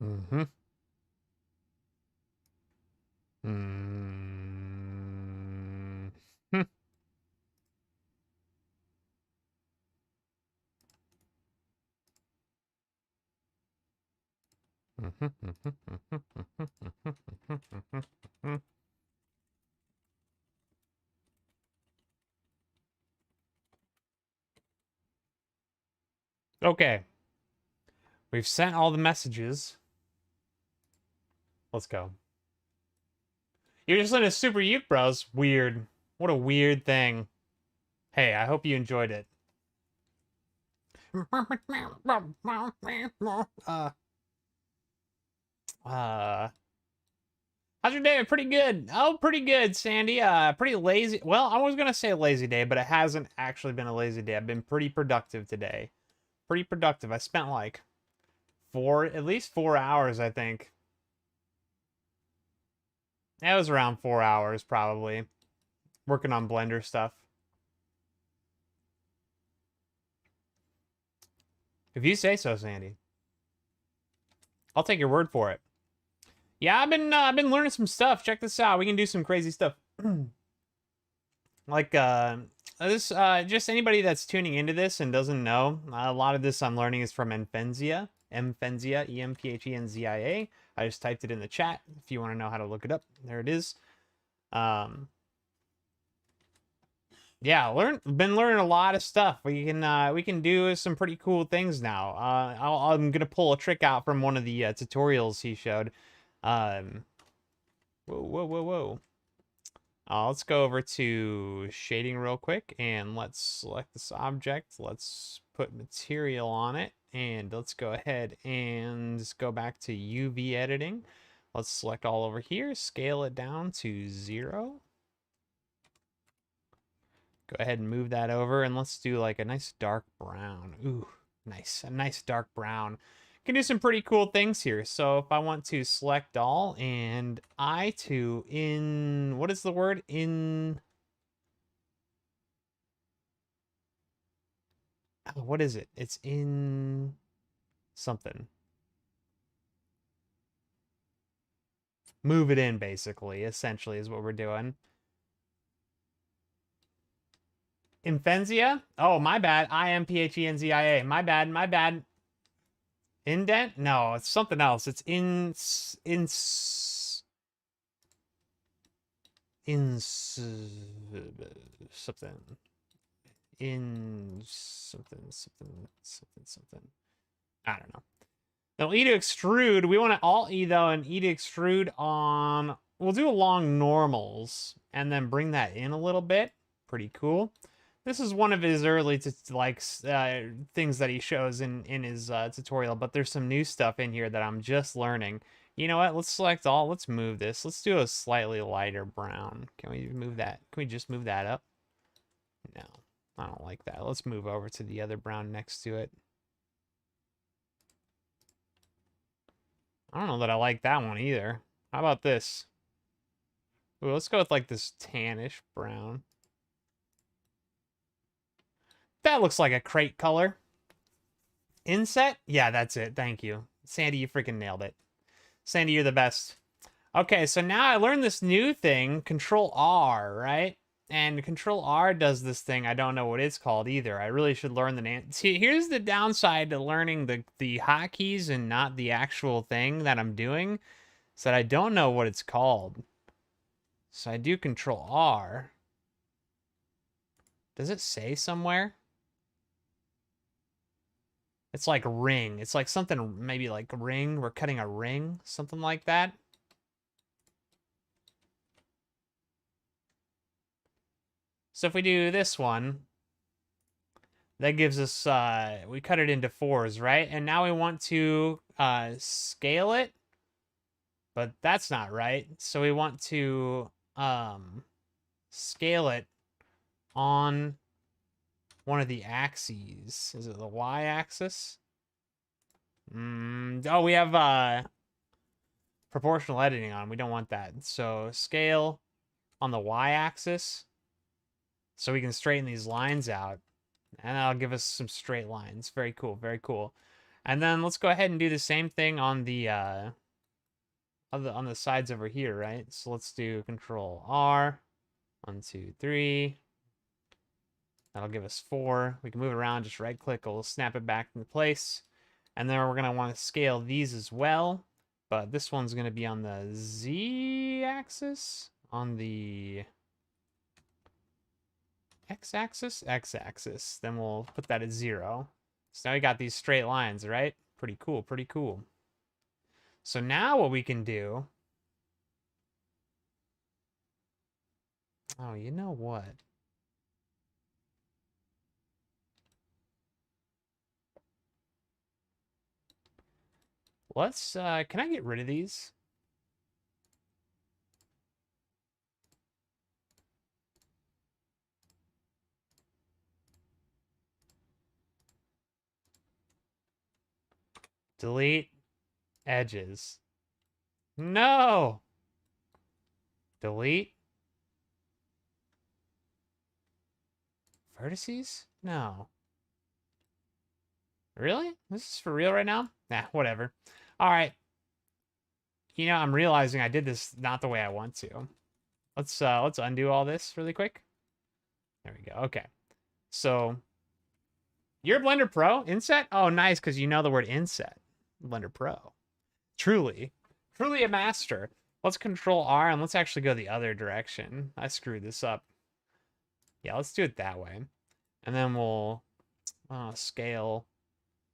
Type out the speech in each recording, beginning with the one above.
Mm-hmm. Mm-hmm. Okay. We've sent all the messages. Let's go. You're just in a super uke, bros. Weird. What a weird thing. Hey, I hope you enjoyed it. Uh, how's your day? Pretty good. Oh, pretty good, Sandy. Pretty lazy. Well, I was gonna say a lazy day, but it hasn't actually been a lazy day. I've been pretty productive today. Pretty productive. I spent like at least 4 hours, I think. It was around 4 hours, probably, working on Blender stuff. If you say so, Sandy. I'll take your word for it. Yeah, I've been learning some stuff. Check this out. We can do some crazy stuff. Like this just anybody that's tuning into this and doesn't know, a lot of this I'm learning is from Empenzia. Empenzia, Emphnzia. I just typed it in the chat if you want to know how to look it up. There it is. Yeah, been learning a lot of stuff. We can do some pretty cool things now. I'm gonna pull a trick out from one of the tutorials he showed. Um, whoa. Let's go over to shading real quick and let's select this object. Let's put material on it and let's go ahead and just go back to UV editing. Let's select all over here, scale it down to 0. Go ahead and move that over and let's do like a nice dark brown. Ooh, nice. A nice dark brown. Can do some pretty cool things here. So if I want to select all and what is the word? What is it? It's in something. Move it in, basically, essentially, is what we're doing. Infenzia? Oh, my bad. Imphenzia. My bad. Indent? No, it's something else. It's in something. In something. I don't know. Now, E to extrude, we want to Alt-E, though, and E to extrude on... We'll do along normals, and then bring that in a little bit. Pretty cool. This is one of his early things that he shows in his tutorial, but there's some new stuff in here that I'm just learning. You know what? Let's select all. Let's move this. Let's do a slightly lighter brown. Can we move that? Can we just move that up? No, I don't like that. Let's move over to the other brown next to it. I don't know that I like that one either. How about this? Ooh, let's go with like this tannish brown. That looks like a crate color. Inset? Yeah, that's it. Thank you. Sandy, you freaking nailed it. Sandy, you're the best. Okay, so now I learned this new thing, Control R, right? And Control R does this thing. I don't know what it's called either. I really should learn the name. See, here's the downside to learning the hotkeys and not the actual thing that I'm doing. Is that I don't know what it's called. So I do Control R. Does it say somewhere? It's like ring. It's like something, maybe like ring. We're cutting a ring, something like that. So if we do this one, that gives us, we cut it into 4s, right? And now we want to scale it, but that's not right. So we want to scale it on one of the axes. Is it the y-axis? Oh, we have proportional editing on. We don't want that. So scale on the y-axis so we can straighten these lines out. And that'll give us some straight lines. Very cool, very cool. And then let's go ahead and do the same thing on the sides over here, right? So let's do Control R. 1, 2, 3. That'll give us 4. We can move it around, just right click, we'll snap it back into place. And then we're gonna want to scale these as well. But this one's gonna be on the Z axis, on the X axis, X axis. Then we'll put that at 0. So now we got these straight lines, right? Pretty cool, pretty cool. So now what we can do, oh, you know what? Let's, can I get rid of these? Delete edges. No! Delete vertices? No. Really? This is for real right now? Nah, whatever. All right. You know, I'm realizing I did this not the way I want to. Let's undo all this really quick. There we go. Okay. So you're Blender Pro inset? Oh, nice, because you know the word inset. Blender Pro. Truly. Truly a master. Let's Control R and let's actually go the other direction. I screwed this up. Yeah, let's do it that way. And then we'll scale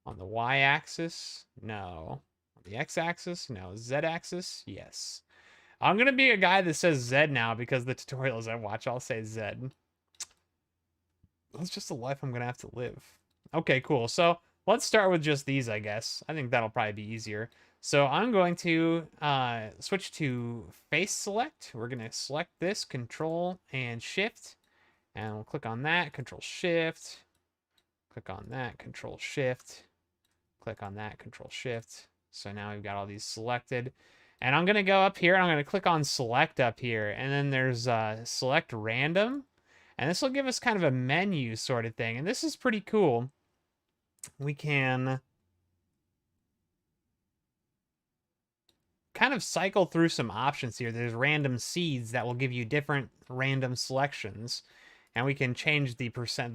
on the Y-axis. No. On the X-axis? No. Z-axis? Yes. I'm going to be a guy that says Z now because the tutorials I watch all say Z. That's just a life I'm going to have to live. Okay, cool. So let's start with just these, I guess. I think that'll probably be easier. So I'm going to switch to face select. We're going to select this, Control and Shift. And we'll click on that, Control Shift. Click on that, Control Shift. Click on that, Control Shift. So now we've got all these selected. And I'm going to go up here, and I'm going to click on Select up here. And then there's Select Random. And this will give us kind of a menu sort of thing. And this is pretty cool. We can kind of cycle through some options here. There's random seeds that will give you different random selections. And we can change the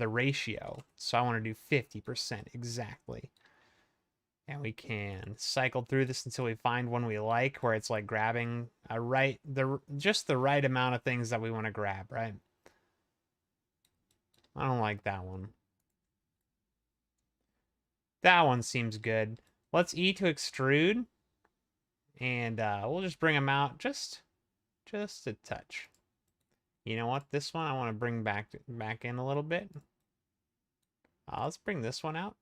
ratio. So I want to do 50% exactly. And we can cycle through this until we find one we like, where it's like grabbing just the right amount of things that we want to grab, right? I don't like that one. That one seems good. Let's E to extrude. And we'll just bring them out just a touch. You know what? This one I want to bring back in a little bit. Let's bring this one out.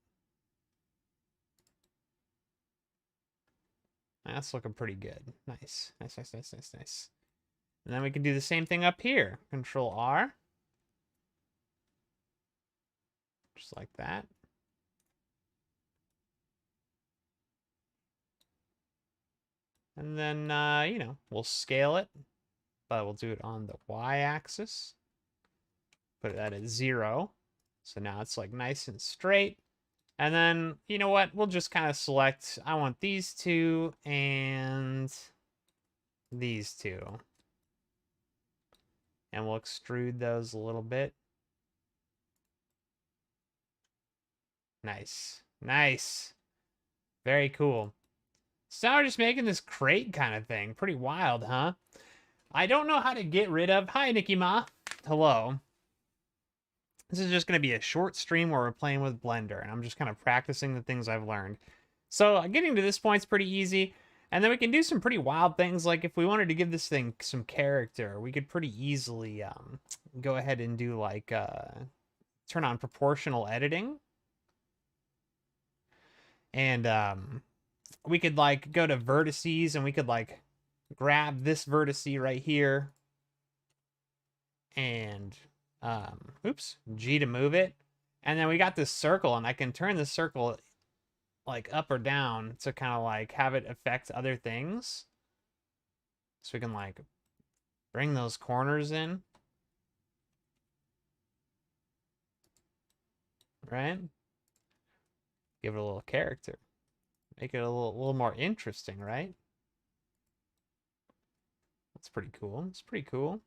That's looking pretty good. Nice. Nice, nice, nice, nice, nice. And then we can do the same thing up here. Control R. Just like that. And then, you know, we'll scale it, but we'll do it on the Y-axis. Put that at 0. So now it's like nice and straight. And then, you know what? We'll just kind of select, I want these two and these two. And we'll extrude those a little bit. Nice. Nice. Very cool. So now we're just making this crate kind of thing. Pretty wild, huh? I don't know how to get rid of... Hi, Nikki Ma. Hello. This is just going to be a short stream where we're playing with Blender, and I'm just kind of practicing the things I've learned. So getting to this point's pretty easy, and then we can do some pretty wild things, like if we wanted to give this thing some character, we could pretty easily go ahead and do like turn on proportional editing, and we could like go to vertices, and we could like grab this vertice right here, and oops, G to move it. And then we got this circle, and I can turn the circle like up or down to kind of like have it affect other things. So we can like bring those corners in. Right? Give it a little character. Make it a little more interesting, right? That's pretty cool. It's pretty cool.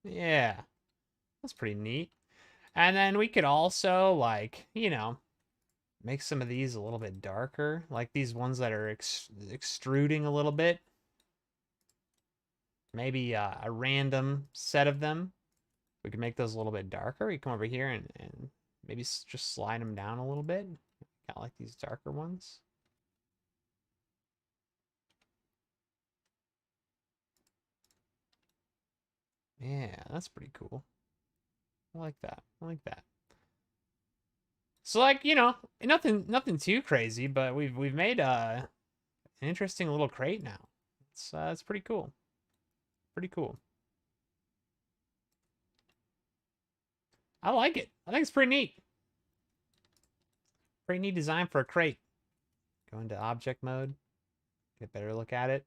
Yeah, that's pretty neat. And then we could also, like, you know, make some of these a little bit darker, like these ones that are extruding a little bit. Maybe a random set of them. We can make those a little bit darker. You come over here and maybe just slide them down a little bit. Kind of like these darker ones. Yeah, that's pretty cool. I like that. I like that. So, like, you know, nothing too crazy, but we've made an interesting little crate now. It's pretty cool. Pretty cool. I like it. I think it's pretty neat. Pretty neat design for a crate. Go into object mode. Get a better look at it.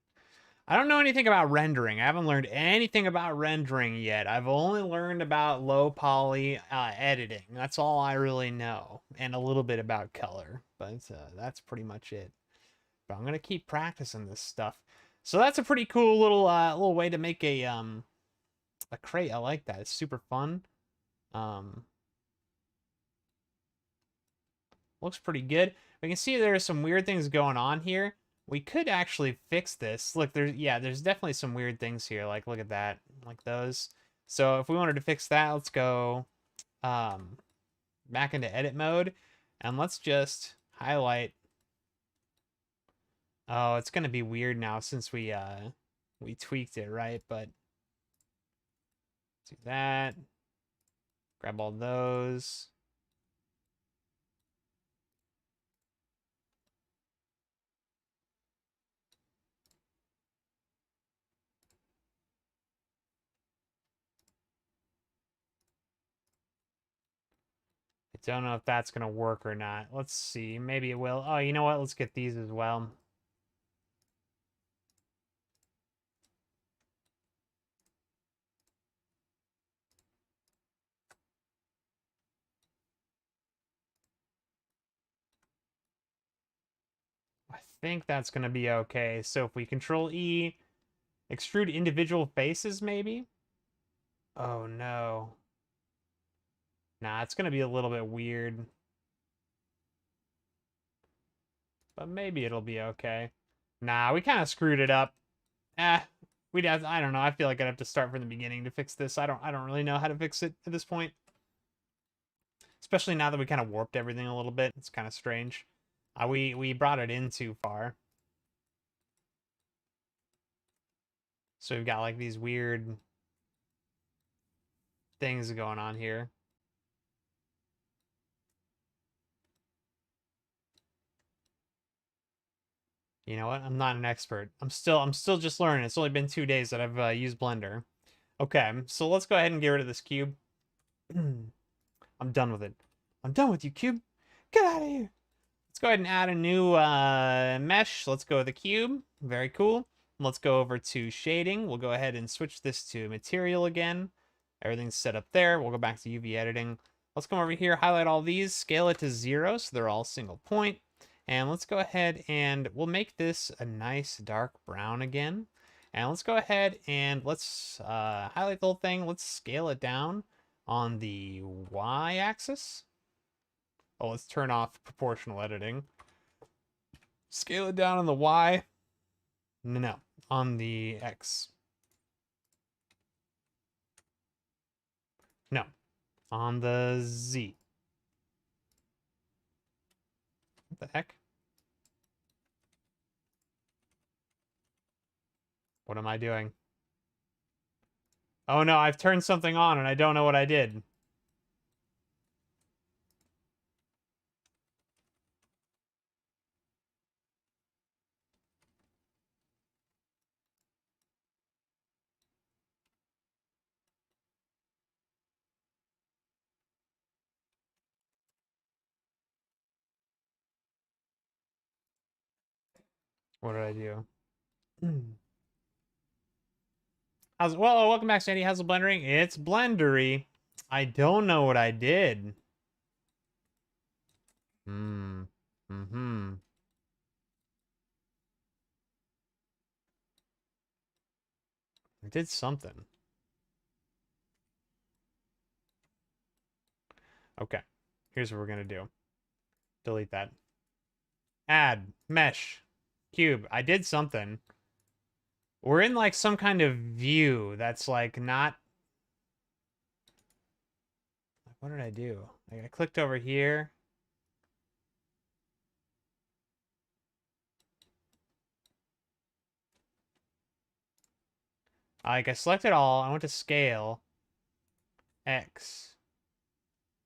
I don't know anything about rendering. I haven't learned anything about rendering yet. I've only learned about low poly editing. That's all I really know. And a little bit about color. But that's pretty much it. But I'm going to keep practicing this stuff. So that's a pretty cool little way to make a crate. I like that. It's super fun. Looks pretty good. We can see there's some weird things going on here. We could actually fix this. Look, there's definitely some weird things here. Like, look at that, like those. So if we wanted to fix that, let's go back into edit mode, and let's just highlight. Oh, it's gonna be weird now since we tweaked it, right? But do that. Grab all those. I don't know if that's gonna work or not. Let's see. Maybe it will. Oh, you know what? Let's get these as well. I think that's going to be okay. So if we control E, extrude individual faces, maybe? Oh, no. Nah, it's going to be a little bit weird. But maybe it'll be okay. Nah, we kind of screwed it up. We'd have, I don't know. I feel like I'd have to start from the beginning to fix this. I don't really know how to fix it at this point. Especially now that we kind of warped everything a little bit. It's kind of strange. We brought it in too far. So we've got like these weird things going on here. You know what? I'm not an expert. I'm still just learning. It's only been 2 days that I've used Blender. Okay, so let's go ahead and get rid of this cube. I'm done with it. I'm done with you, cube. Get out of here. Let's go ahead and add a new mesh. Let's go with the cube. Very cool. Let's go over to shading. We'll go ahead and switch this to material again. Everything's set up there. We'll go back to UV editing. Let's come over here, highlight all these, scale it to 0 so they're all single point. And let's go ahead and we'll make this a nice dark brown again. And let's go ahead and let's highlight the whole thing. Let's scale it down on the y-axis. Oh, let's turn off proportional editing. Scale it down on the y. No, on the x. No, on the z. What the heck? What am I doing? Oh no, I've turned something on and I don't know what I did. What did I do? Well, welcome back, Sandy. How's the blendering? It's blendery. I don't know what I did. Hmm. Mm-hmm. I did something. Okay. Here's what we're going to do. Delete that. Add. Mesh. Cube. I did something. We're in like some kind of view that's like not... What did I do? Like, I clicked over here. Like, I selected all. I went to scale. X.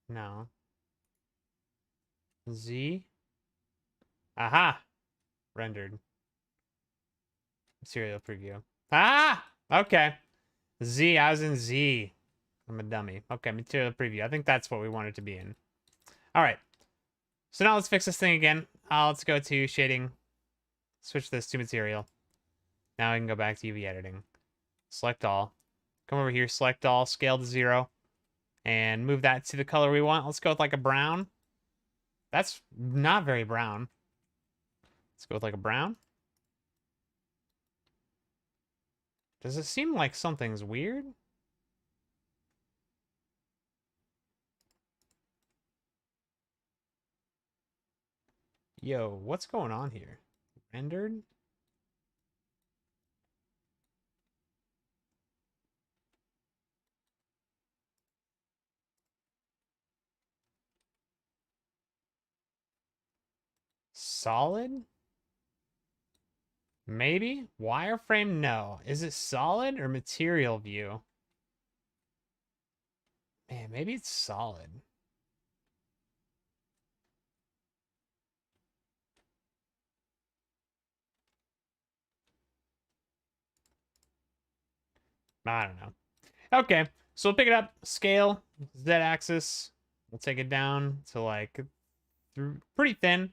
No. Z. Aha! Rendered. Serial preview. Ah! Okay. Z. I was in Z. I'm a dummy. Okay, material preview. I think that's what we want it to be in. All right. So now let's fix this thing again. Let's go to shading. Switch this to material. Now we can go back to UV editing. Select all. Come over here, select all, scale to 0. And move that to the color we want. Let's go with like a brown. That's not very brown. Let's go with like a brown. Does it seem like something's weird? Yo, what's going on here? Rendered? Solid? Maybe? Wireframe? No. Is it solid or material view? Man, maybe it's solid. I don't know. Okay, so we'll pick it up, scale, Z-axis. We'll take it down to like pretty thin.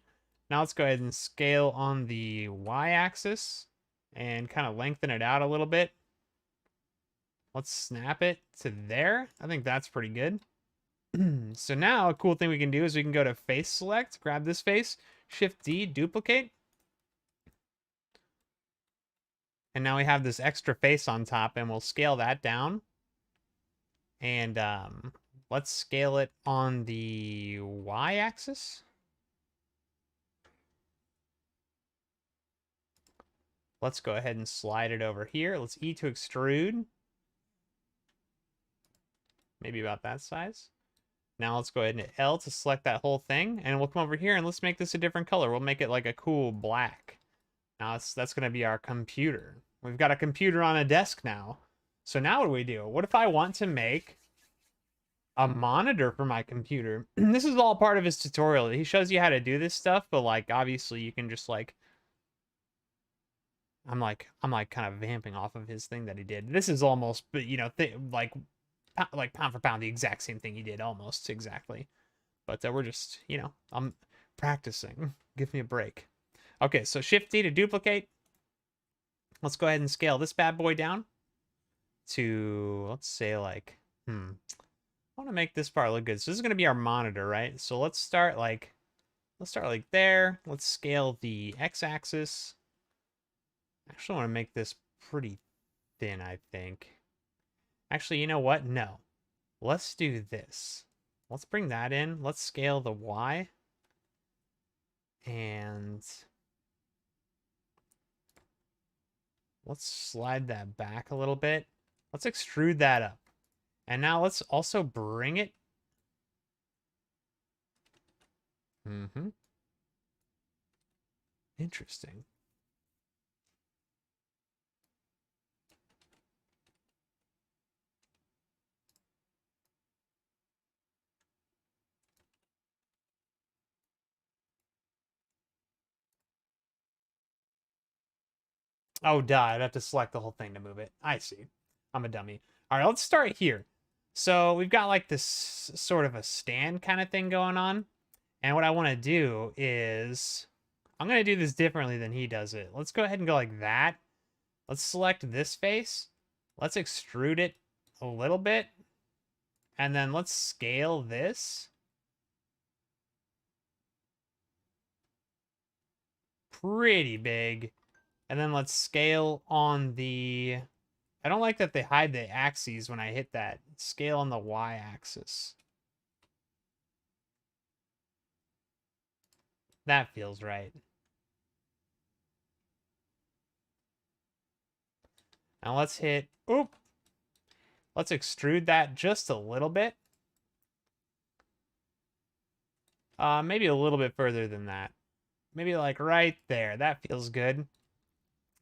Now let's go ahead and scale on the Y-axis and kind of lengthen it out a little bit. Let's snap it to there. I think that's pretty good. So now a cool thing we can do is we can go to face select, grab this face, Shift D, duplicate. And now we have this extra face on top, and we'll scale that down. And let's scale it on the Y-axis. Let's go ahead and slide it over here. Let's E to extrude. Maybe about that size. Now let's go ahead and hit L to select that whole thing. And we'll come over here and let's make this a different color. We'll make it like a cool black. Now that's going to be our computer. We've got a computer on a desk now. So now what do we do? What if I want to make a monitor for my computer? This is all part of his tutorial. He shows you how to do this stuff, but like obviously you can just like I'm like kind of vamping off of his thing that he did. This is almost, but you know, like pound for pound the exact same thing he did, almost exactly. But we're just, you know, I'm practicing. Give me a break. Okay, so Shift D to duplicate. Let's go ahead and scale this bad boy down to, let's say like, I want to make this part look good. So this is going to be our monitor, right? So let's start like there. Let's scale the X-axis. Actually, I want to make this pretty thin, I think. Actually, you know what? No. Let's do this. Let's bring that in. Let's scale the Y. And let's slide that back a little bit. Let's extrude that up. And now let's also bring it. Interesting. Oh, duh. I'd have to select the whole thing to move it. I see. I'm a dummy. All right, let's start here. So we've got like this sort of a stand kind of thing going on. And what I want to do is I'm going to do this differently than he does it. Let's go ahead and go like that. Let's select this face. Let's extrude it a little bit. And then let's scale this. Pretty big. And then let's scale on the I don't like that they hide the axes when I hit that. Scale on the y-axis. That feels right. Now let's hit, oop. Let's extrude that just a little bit. Maybe a little bit further than that. Maybe like right there. That feels good.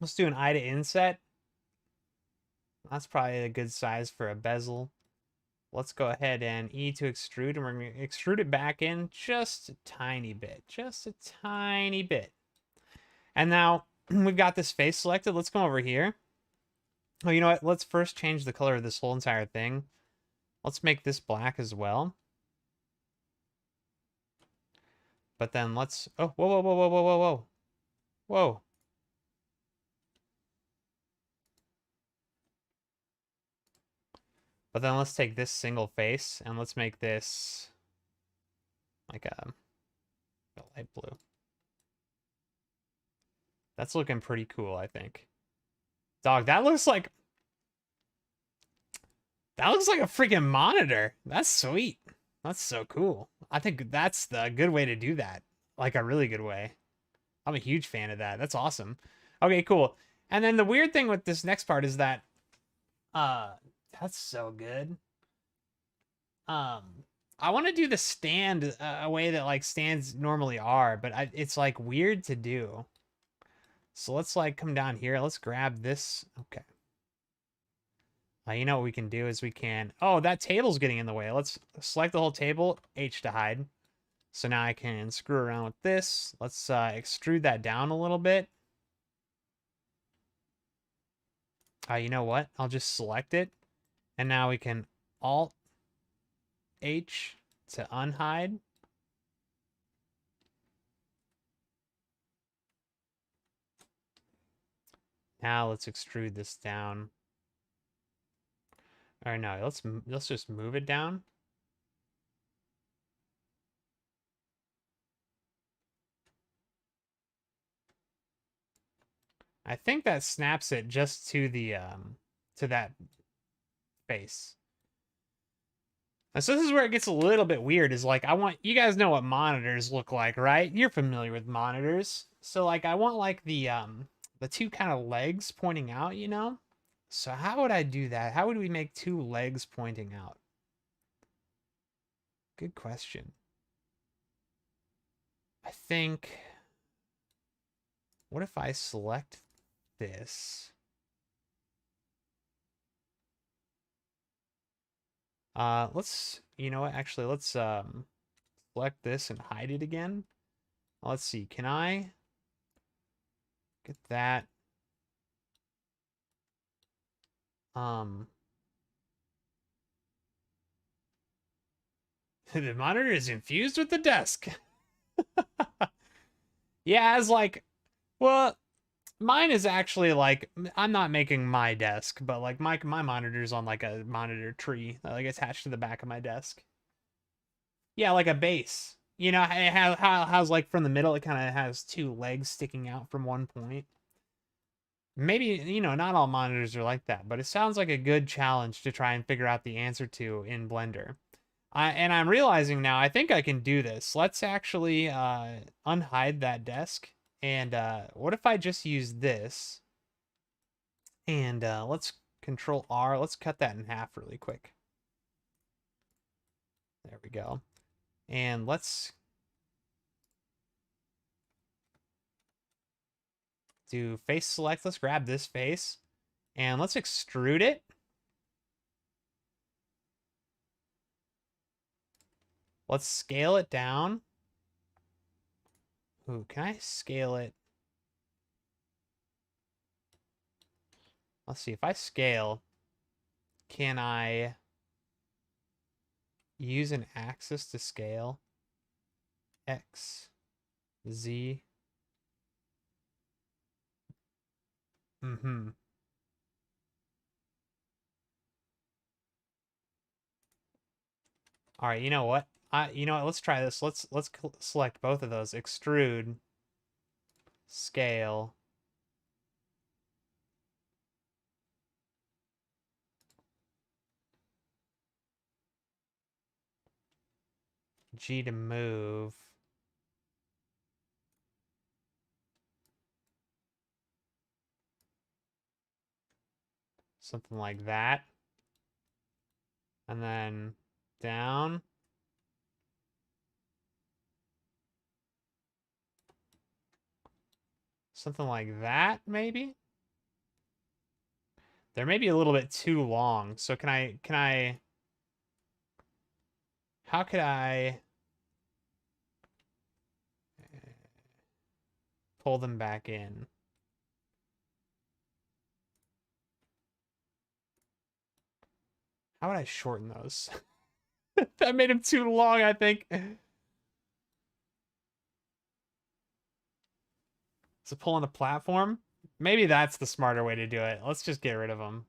Let's do an eye to inset. That's probably a good size for a bezel. Let's go ahead and E to extrude, and we're going to extrude it back in just a tiny bit. Just a tiny bit. And now we've got this face selected. Let's come over here. Oh, you know what? Let's first change the color of this whole entire thing. Let's make this black as well. But then let's... Oh, whoa, whoa, whoa, whoa, whoa, whoa, whoa. Whoa. But then let's take this single face and let's make this like a light blue. That's looking pretty cool, I think. Dog, that looks like... That looks like a freaking monitor. That's sweet. That's so cool. I think that's the good way to do that. Like a really good way. I'm a huge fan of that. That's awesome. Okay, cool. And then the weird thing with this next part is that that's so good. I want to do the stand a way that like stands normally are, but it's like weird to do. So let's like come down here. Let's grab this. Okay. You know what we can do is we can... Oh, that table's getting in the way. Let's select the whole table, H to hide. So now I can screw around with this. Let's extrude that down a little bit. You know what? I'll just select it. And now we can Alt H to unhide. Now let's extrude this down. All right, no, let's just move it down. I think that snaps it just to the to that face. And so this is where it gets a little bit weird, is like I want... You guys know what monitors look like, right? You're familiar with monitors. So like I want like the two kind of legs pointing out, you know? So how would I do that? How would we make two legs pointing out? Good question. I think... What if I select this? Let's... You know what? Actually, let's select this and hide it again. Let's see. Can I get that? The monitor is infused with the desk. Yeah, it's like, well, mine is actually like, I'm not making my desk, but like my monitor's on like a monitor tree, like attached to the back of my desk. Yeah, like a base. You know, how's like from the middle, it kind of has two legs sticking out from one point. Maybe, you know, not all monitors are like that, but it sounds like a good challenge to try and figure out the answer to in Blender. And I'm realizing now, I think I can do this. Let's actually unhide that desk. And what if I just use this? And let's Control R. Let's cut that in half really quick. There we go. And let's do face select. Let's grab this face. And let's extrude it. Let's scale it down. Ooh, can I scale it? Let's see, if I scale, can I use an axis to scale? X, Z. Mm-hmm. All right, you know what? You know what? Let's try this. Let's select both of those. Extrude, scale. G to move. Something like that. And then down. Something like that, maybe? They're maybe a little bit too long. So how could I pull them back in? How would I shorten those? That made them too long, I think. So pulling a platform? Maybe that's the smarter way to do it. Let's just get rid of them.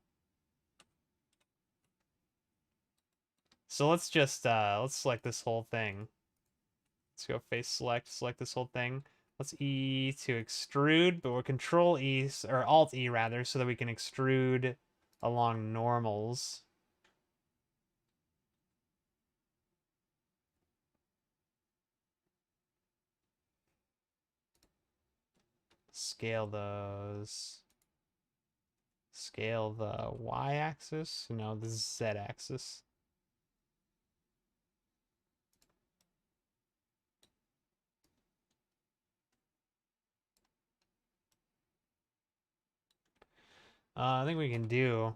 So let's just let's select this whole thing. Let's go face select this whole thing. Let's E to extrude, but we'll control E or Alt E rather, so that we can extrude along normals. Scale those. Scale the Y-axis? No, the Z-axis. I think we can do...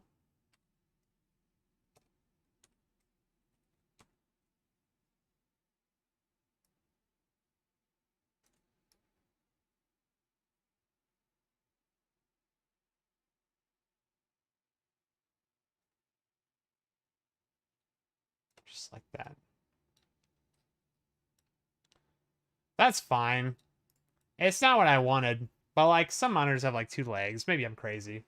just like that. That's fine. It's not what I wanted, but like some monitors have like 2 legs. Maybe I'm crazy.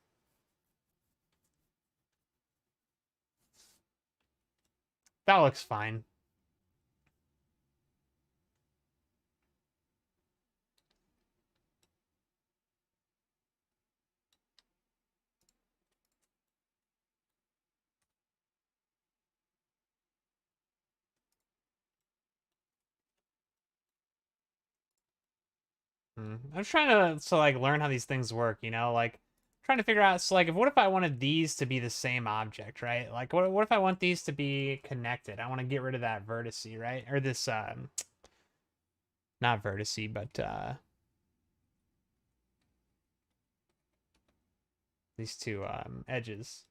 That looks fine. I'm trying to like learn how these things work, you know, like trying to figure out. So like, what if I wanted these to be the same object, right? Like, what if I want these to be connected? I want to get rid of that vertice, right? Or this not vertice, but these two edges.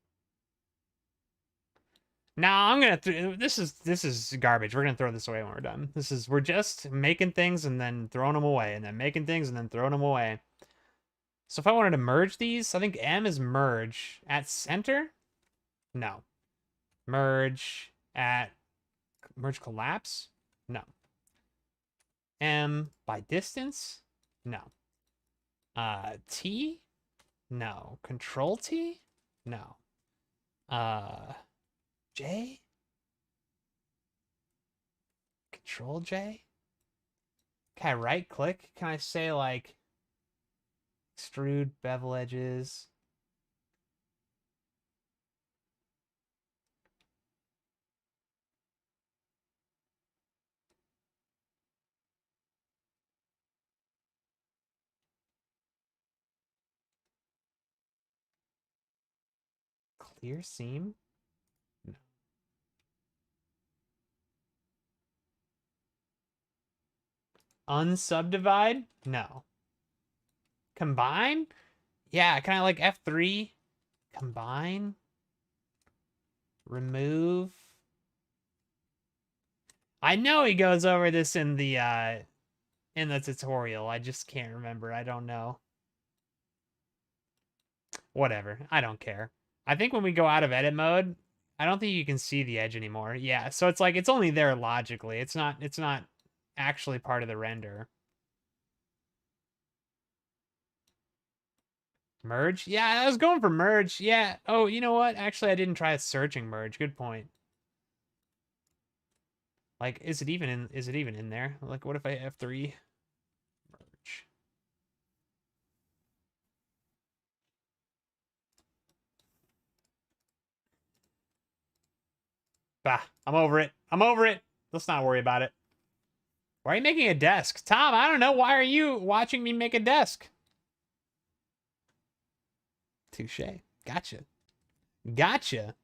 Now I'm gonna this is garbage. We're gonna throw this away when we're done. We're just making things and then throwing them away, and then making things and then throwing them away. So if I wanted to merge these, I think M is merge at center. No, merge at merge collapse. No. M by distance. No. T. No. Control T. No. J. Control J. Can I right click? Can I say like extrude bevel edges? Clear seam? No. Unsubdivide? No. Combine? Yeah, can I like F3? Combine? Remove? I know he goes over this in the tutorial. I just can't remember. I don't know. Whatever. I don't care. I think when we go out of edit mode, I don't think you can see the edge anymore. Yeah, so it's like it's only there logically. It's not actually part of the render. Merge? Yeah, I was going for merge. Yeah. Oh, you know what? Actually, I didn't try a searching merge. Good point. Like, is it even in there? Like, what if I F3? Merge. Bah, I'm over it. I'm over it. Let's not worry about it. Why are you making a desk? Tom, I don't know. Why are you watching me make a desk? Touche. Gotcha. Gotcha.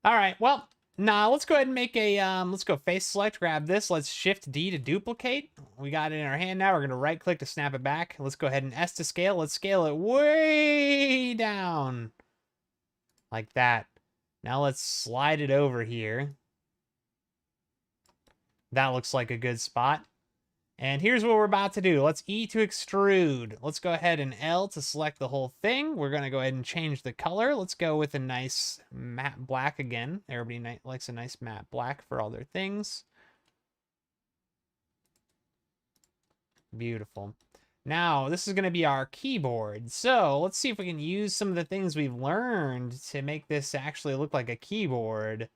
All right, well, nah, let's go ahead and make a, let's go face select, grab this. Let's shift D to duplicate. We got it in our hand now. We're going to right click to snap it back. Let's go ahead and S to scale. Let's scale it way down. Like that. Now let's slide it over here. That looks like a good spot. And here's what we're about to do. Let's E to extrude. Let's go ahead and L to select the whole thing. We're going to go ahead and change the color. Let's go with a nice matte black again. Everybody likes a nice matte black for all their things. Beautiful. Now, this is going to be our keyboard. So let's see if we can use some of the things we've learned to make this actually look like a keyboard.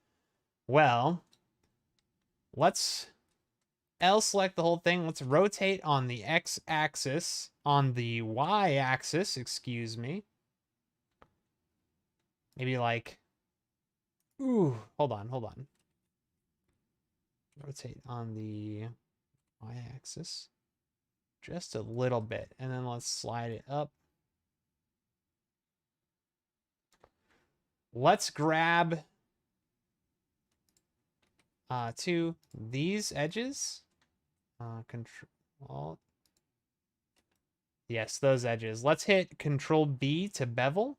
Well, let's L select the whole thing. Let's rotate on the X axis, on the Y axis, excuse me. Maybe like, ooh, hold on. Rotate on the Y axis just a little bit. And then let's slide it up. Let's grab to these edges. Control. Yes, those edges. Let's hit Control B to bevel.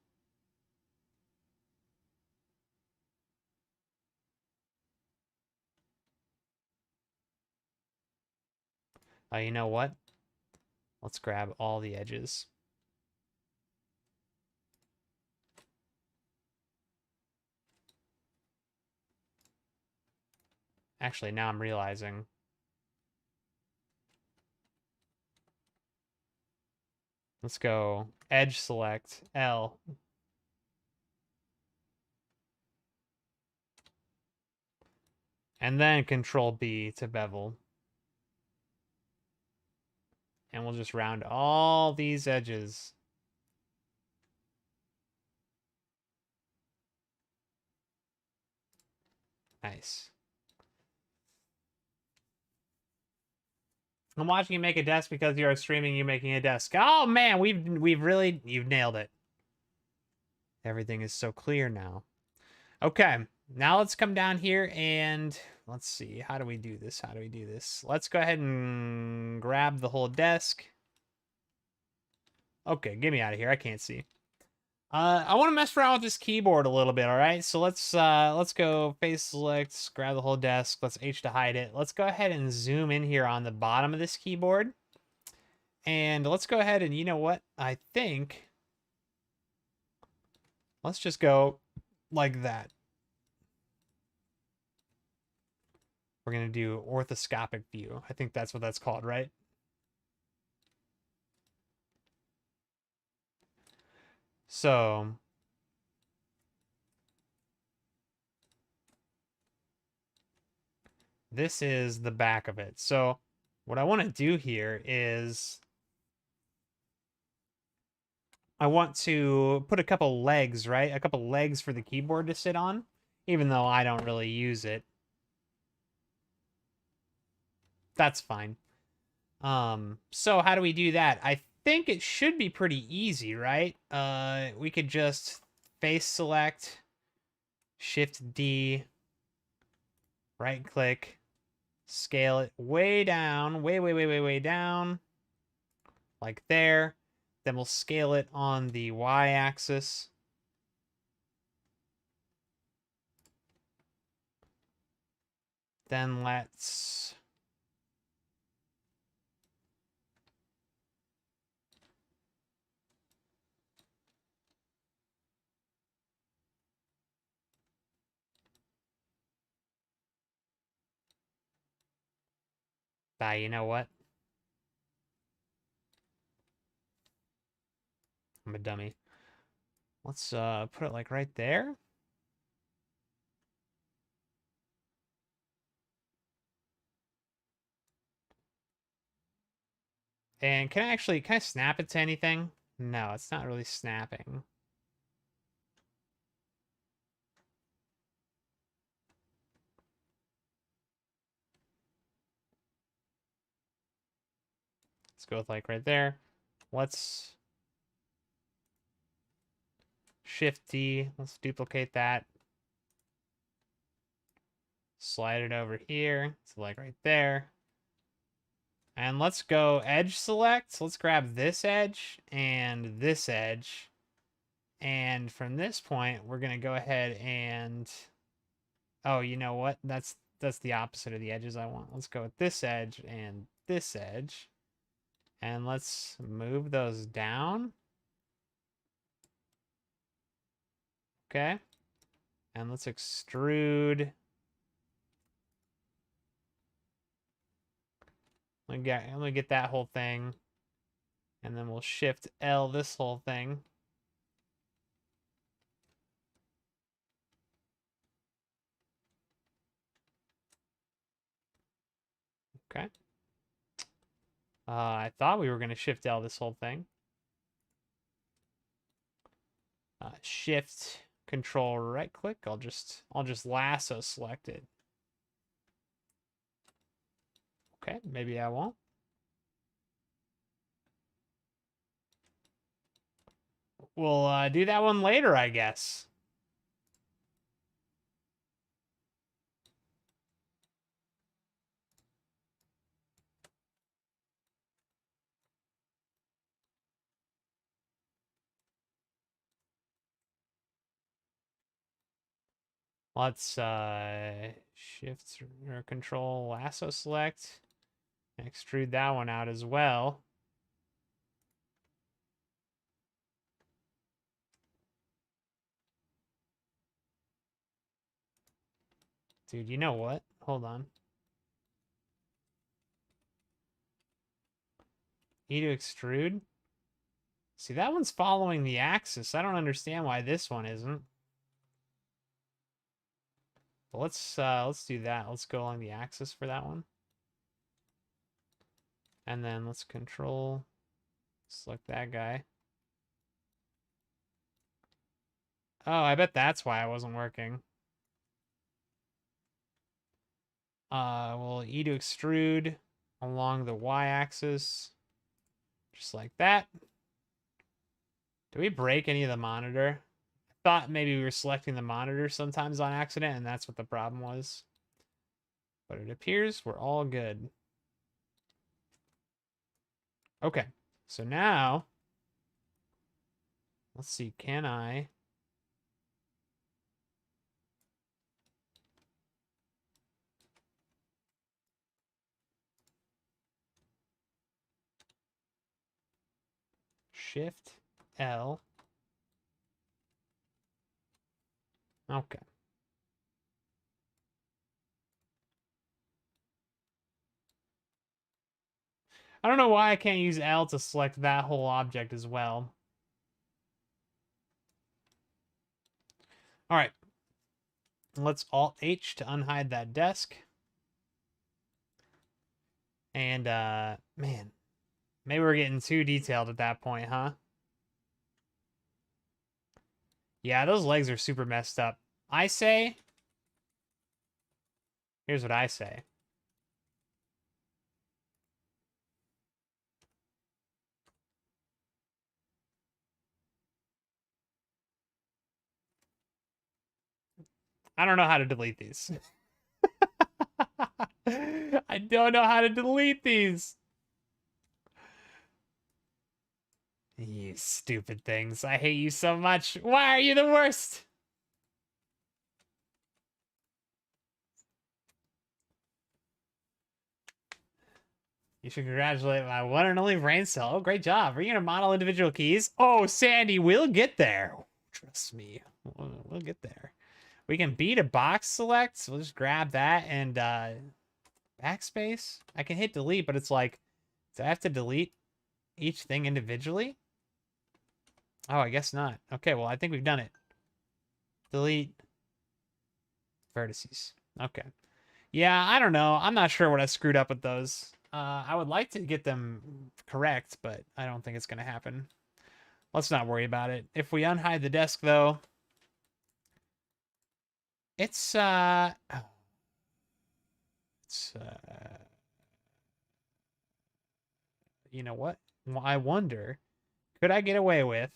You know what? Let's grab all the edges. Actually, now I'm realizing. Let's go edge select, L. And then Control B to bevel. And we'll just round all these edges. Nice. I'm watching you make a desk because you are streaming you making a desk. Oh man, you've nailed it. Everything is so clear now. Okay, now let's come down here and let's see. How do we do this? Let's go ahead and grab the whole desk. Okay, get me out of here. I can't see. I want to mess around with this keyboard a little bit, all right? So let's go face select, grab the whole desk. Let's H to hide it. Let's go ahead and zoom in here on the bottom of this keyboard. And let's go ahead and, you know what? I think let's just go like that. We're going to do orthoscopic view. I think that's what that's called, right? So this is the back of it. So what I want to do here is I want to put a couple legs, right? A couple legs for the keyboard to sit on, even though I don't really use it. That's fine. So how do we do that? I think it should be pretty easy, right? We could just face select, Shift D, right click, scale it way down, way down, like there. Then we'll scale it on the Y axis. Then let's you know what? I'm a dummy. Let's put it like right there. And can I snap it to anything? No, it's not really snapping. Let's go with like right there. Let's Shift D. Let's duplicate that. Slide it over here. So like right there. And let's go edge select. So let's grab this edge and this edge. And from this point, we're going to go ahead and... Oh, you know what? That's the opposite of the edges I want. Let's go with this edge and this edge. And let's move those down. Okay. And let's extrude. Let me get that whole thing. And then we'll Shift L this whole thing. Okay. I thought we were going to Shift L this whole thing. Shift Control right click. I'll just lasso select it. Okay, maybe I won't. We'll do that one later, I guess. Let's Shift or Control lasso select. Extrude that one out as well. Dude, you know what? Hold on. E to extrude. See, that one's following the axis. I don't understand why this one isn't. But let's do that. Let's go along the axis for that one. And then let's control select that guy. Oh, I bet that's why it wasn't working. We'll E to extrude along the y-axis. Just like that. Did we break any of the monitor? I thought maybe we were selecting the monitor sometimes on accident, and that's what the problem was. But it appears we're all good. Okay, so now, let's see, can I... Shift L. Okay. I don't know why I can't use L to select that whole object as well. All right. Let's Alt-H to unhide that desk. And, man, maybe we're getting too detailed at that point, huh? Yeah, those legs are super messed up. I say... Here's what I say. I don't know how to delete these. I don't know how to delete these. You stupid things. I hate you so much. Why are you the worst? You should congratulate my one and only brain cell. Oh, great job. Are you going to model individual keys? Oh, Sandy, we'll get there. Trust me. We'll get there. We can B to box select. So we'll just grab that and backspace. I can hit delete, but it's like, do I have to delete each thing individually? Oh, I guess not. Okay, well, I think we've done it. Delete vertices. Okay. Yeah, I don't know. I'm not sure what I screwed up with those. I would like to get them correct, but I don't think it's going to happen. Let's not worry about it. If we unhide the desk, though, it's yeah, you know what? Well, I wonder, could I get away with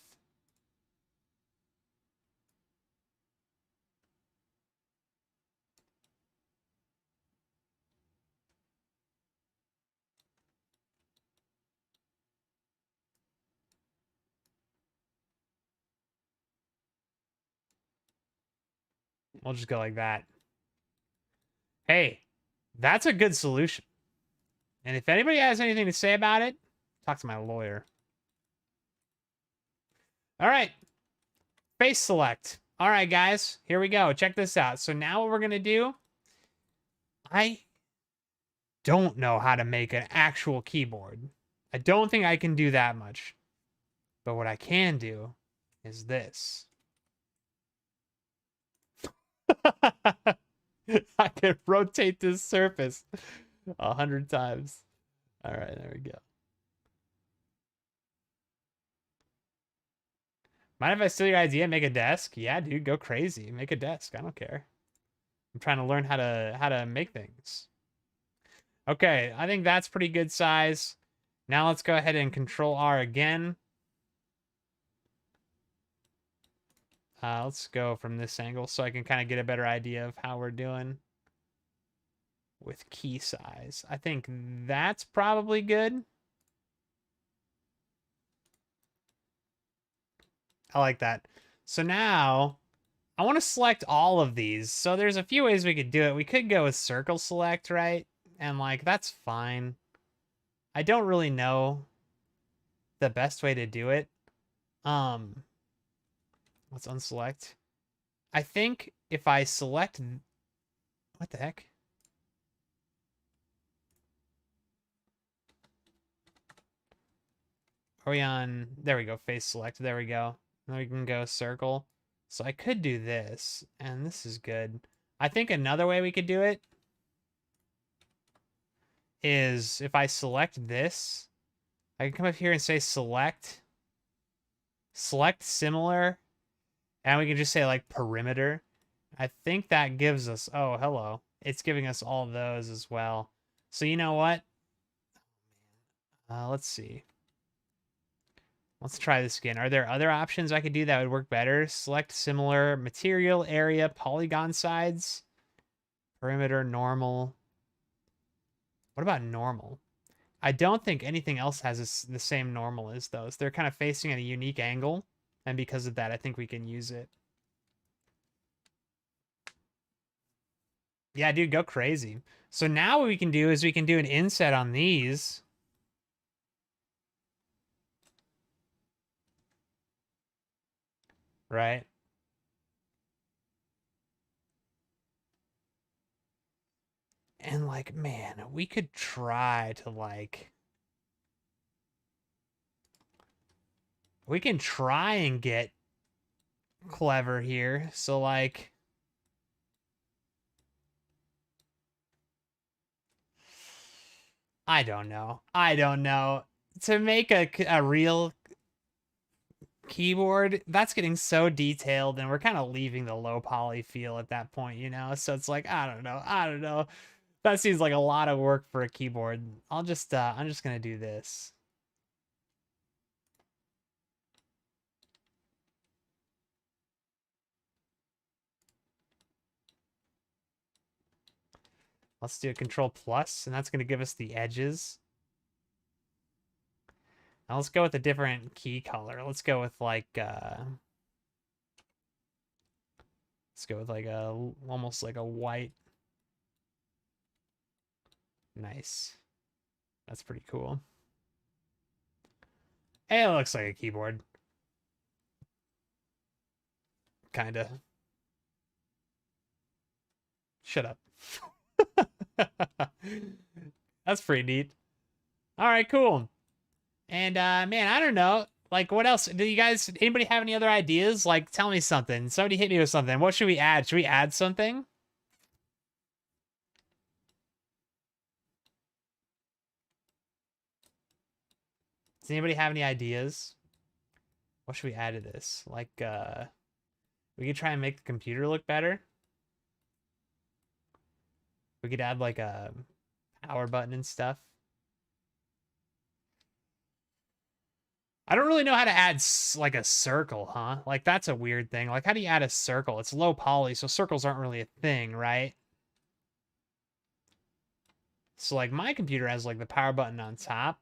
we'll just go like that. Hey, that's a good solution. And if anybody has anything to say about it, talk to my lawyer. All right. Face select. All right, guys, here we go. Check this out. So now what we're going to do, I don't know how to make an actual keyboard. I don't think I can do that much. But what I can do is this. I can rotate this surface 100 times. All right, there we go. Mind if I steal your idea and make a desk? Yeah, dude, go crazy. Make a desk. I don't care. I'm trying to learn how to make things. Okay, I think that's pretty good size. Now let's go ahead and Control R again. Let's go from this angle so I can kind of get a better idea of how we're doing with key size. I think that's probably good. I like that. So now I want to select all of these. So there's a few ways we could do it. We could go with circle select, right? And like, that's fine. I don't really know the best way to do it. Let's unselect. I think if I select, what the heck? Are we on, there we go, face select, there we go. Now we can go circle. So I could do this, and this is good. I think another way we could do it is if I select this, I can come up here and say select similar, and we can just say like perimeter. I think that gives us, oh, hello. It's giving us all of those as well. So you know what? Let's see. Let's try this again. Are there other options I could do that would work better? Select similar material area, polygon sides, perimeter, normal. What about normal? I don't think anything else has the same normal as those. They're kind of facing at a unique angle, and because of that, I think we can use it. Yeah, dude, go crazy. So now what we can do is we can do an inset on these. Right? And like, man, we could try to like, we can try and get clever here. So like, I don't know. I don't know. To make a real keyboard, that's getting so detailed, and we're kind of leaving the low poly feel at that point, you know? So it's like, I don't know. I don't know. That seems like a lot of work for a keyboard. I'm just gonna do this. Let's do a Control Plus, and that's gonna give us the edges. Now let's go with a different key color. Let's go with like let's go with like a almost like a white. Nice. That's pretty cool. Hey, it looks like a keyboard. Kinda. Shut up. That's pretty neat. All right, cool. And man, I don't know. Like, what else? Do you guys, anybody have any other ideas? Like, tell me something. Somebody hit me with something. What should we add? Should we add something? Does anybody have any ideas? What should we add to this? Like, we could try and make the computer look better. We could add like a power button and stuff. I don't really know how to add like a circle, huh? Like that's a weird thing. Like how do you add a circle? It's low poly, so circles aren't really a thing, right? So like my computer has like the power button on top.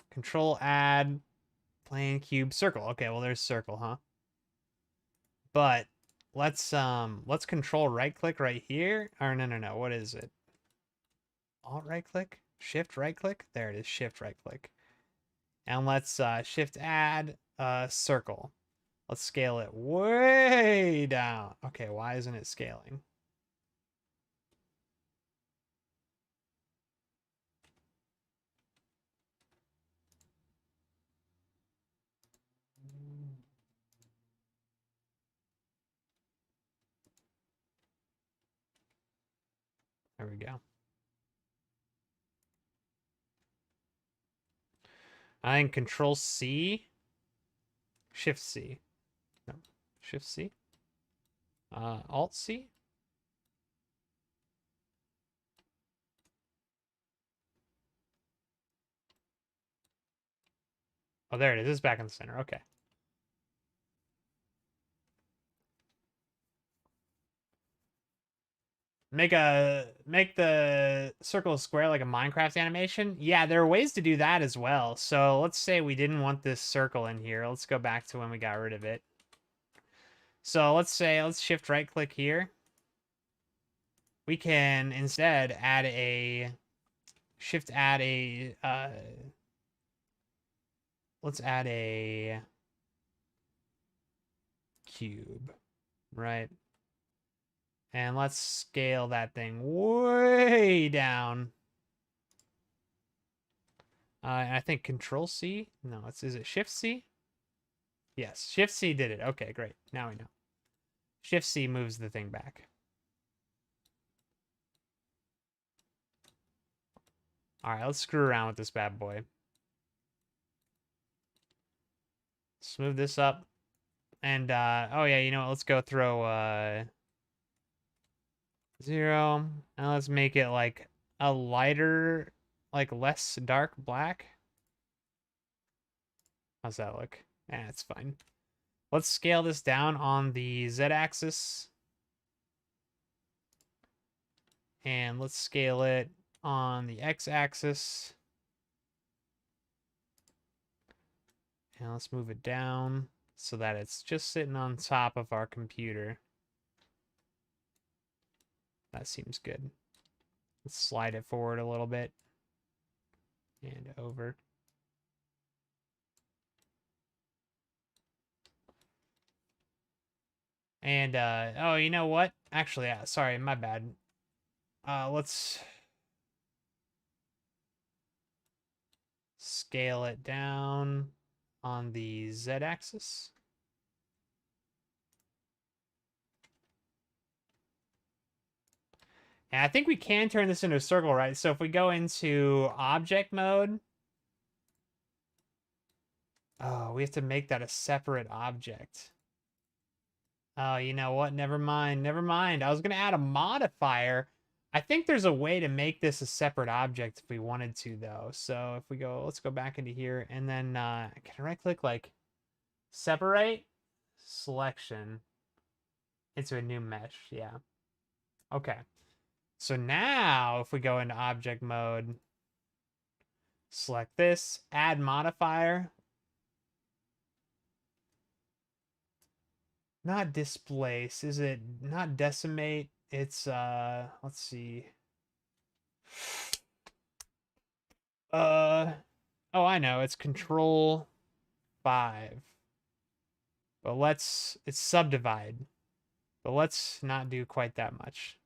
Control add plane cube circle. Okay, well there's circle, huh? But let's control right click right here. Or no. What is it? Alt right click? Shift right click? There it is, shift right click. And let's shift add circle. Let's scale it way down. Okay, why isn't it scaling? There we go. I think Control C, Shift C. No, Shift C. Alt C. Oh, there it is. It's back in the center. Okay. Make the circle square like a Minecraft animation. Yeah, there are ways to do that as well. So let's say we didn't want this circle in here. Let's go back to when we got rid of it. So let's shift right click here. We can instead add a let's add a cube, right? And let's scale that thing way down. I think Control C. No, is it Shift C? Yes, Shift C did it. Okay, great. Now we know. Shift C moves the thing back. All right, let's screw around with this bad boy. Smooth this up. And, oh yeah, you know what? Let's go throw, 0. And let's make it like a lighter, like less dark black. How's that look? It's fine. Let's scale this down on the Z-axis. And let's scale it on the X-axis. And let's move it down so that it's just sitting on top of our computer. That seems good. Let's slide it forward a little bit. And over. And, oh, you know what? Actually, sorry, my bad. Let's scale it down on the Z-axis. And I think we can turn this into a circle, right? So if we go into object mode, oh, we have to make that a separate object. Oh, you know what? Never mind. Never mind. I was going to add a modifier. I think there's a way to make this a separate object if we wanted to, though. So if we go, let's go back into here and then can I right click like separate selection into a new mesh? Yeah. Okay. So now if we go into object mode, select this, add modifier. Not displace. Is it not decimate? It's let's see. Oh, I know. It's control 5. But it's subdivide. But let's not do quite that much.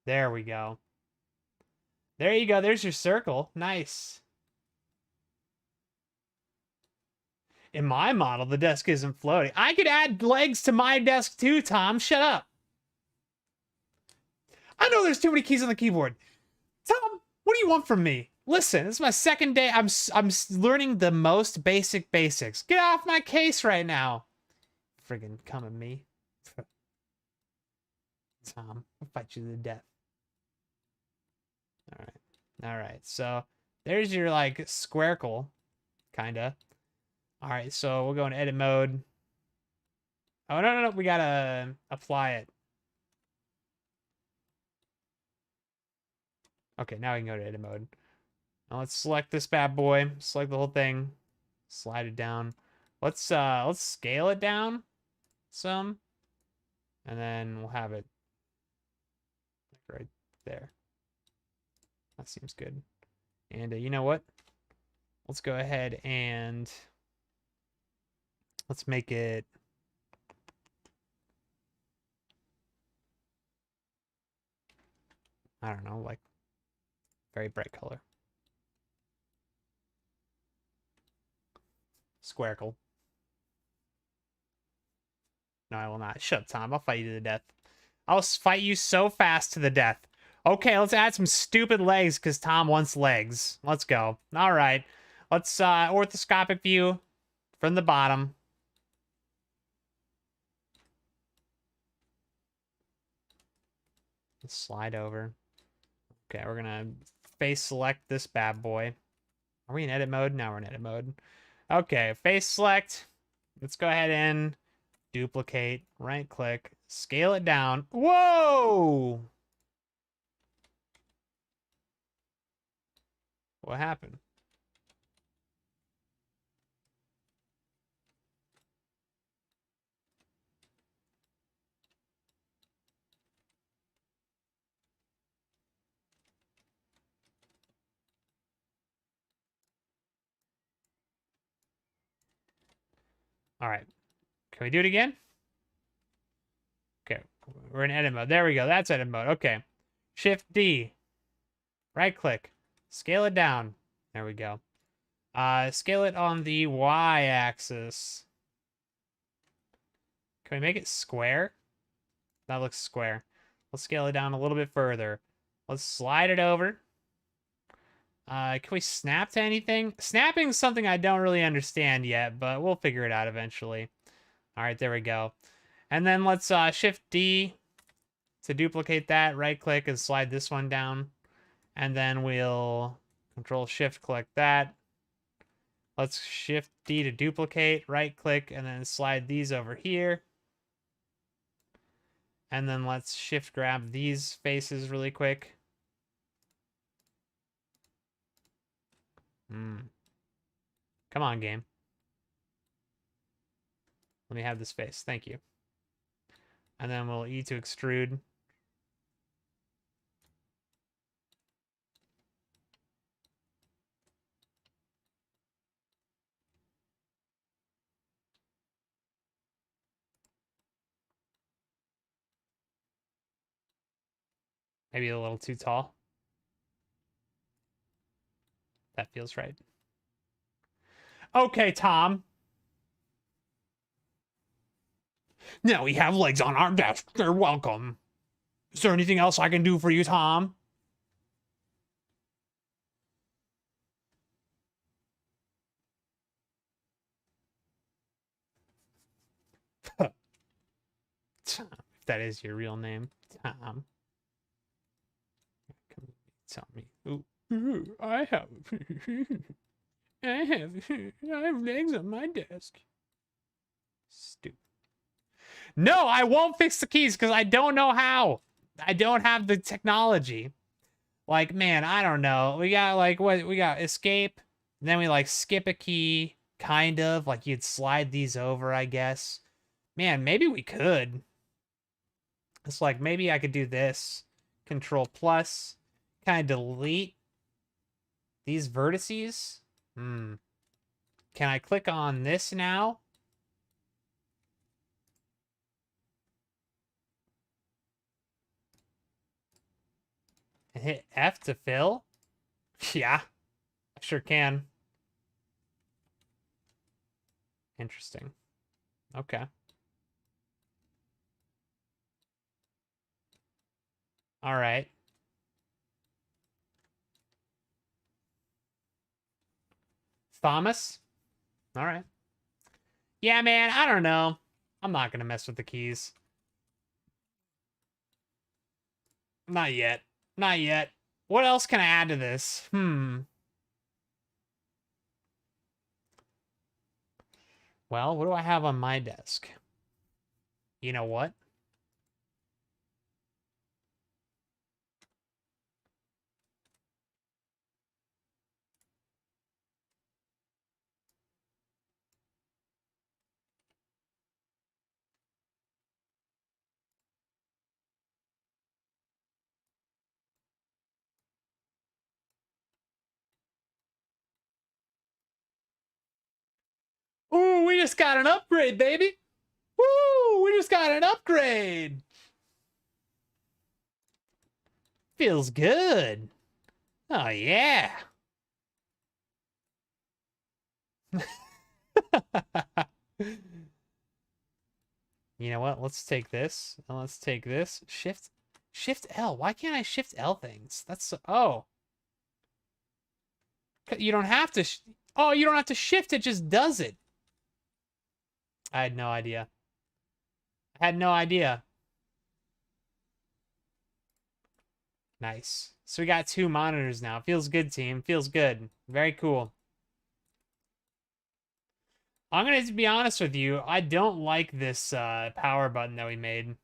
There we go. There you go. There's your circle. Nice. In my model, the desk isn't floating. I could add legs to my desk too, Tom. Shut up. I know there's too many keys on the keyboard. Tom, what do you want from me? Listen, this is my second day. I'm learning the most basic basics. Get off my case right now. Friggin' come at me. Tom, I'll fight you to the death. All right, so there's your like squarecle, kinda. All right, so we'll go in edit mode. Oh, no, we gotta apply it. Okay, now we can go to edit mode. Now let's select this bad boy, select the whole thing, slide it down. Let's scale it down some, and then we'll have it like right there. That seems good. And you know what? Let's go ahead and let's make it. I don't know, like very bright color. Squarecle. No, I will not. Shut up, Tom. I'll fight you to the death. I'll fight you so fast to the death. Okay, let's add some stupid legs because Tom wants legs. Let's go. All right. Let's orthoscopic view from the bottom. Let's slide over. Okay, we're gonna face select this bad boy. Are we in edit mode? Now we're in edit mode. Okay, face select. Let's go ahead and duplicate, right click, scale it down. Whoa! What happened? All right. Can we do it again? Okay. We're in edit mode. There we go. That's edit mode. Okay. Shift D. Right click. Scale it down. There we go. Scale it on the Y axis. Can we make it square? That looks square. Let's scale it down a little bit further. Let's slide it over. Can we snap to anything? Snapping is something I don't really understand yet, but we'll figure it out eventually. All right, there we go. And then let's Shift D to duplicate that. Right click and slide this one down. And then we'll Control Shift click that. Let's Shift D to duplicate. Right click and then slide these over here. And then let's Shift grab these faces really quick. Come on, game. Let me have this face. Thank you. And then we'll E to extrude. Maybe a little too tall. That feels right. Okay, Tom. Now we have legs on our desk. You're welcome. Is there anything else I can do for you, Tom? Tom, if that is your real name, Tom. Come tell me. Ooh, I have I have legs on my desk. Stupid. No, I won't fix the keys because I don't know how. I don't have the technology. Like, man, I don't know. We got like what we got escape, then we like skip a key, kind of like you'd slide these over, I guess. Man, maybe we could. It's like maybe I could do this. Control plus, kind of delete these vertices. Can I click on this now? And hit F to fill? Yeah, I sure can. Interesting. Okay. All right. Thomas? All right. Yeah, man, I don't know. I'm not going to mess with the keys. Not yet. Not yet. What else can I add to this? Well, what do I have on my desk? You know what? Ooh, we just got an upgrade, baby. Woo, we just got an upgrade. Feels good. Oh, yeah. You know what? Let's take this. And let's take this. Shift L. Why can't I Shift L things? That's so, oh. You don't have to. Oh, you don't have to shift. It just does it. I had no idea. I had no idea. Nice. So we got 2 monitors now. Feels good, team. Feels good. Very cool. I'm going to be honest with you. I don't like this power button that we made.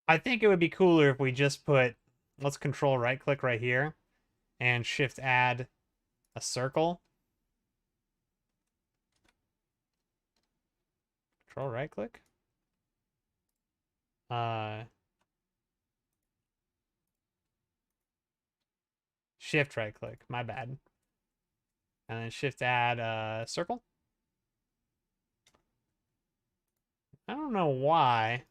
I think it would be cooler if we just put, let's control right click right here and shift add a circle. Control right click. Shift right click, my bad. And then shift add circle. I don't know why.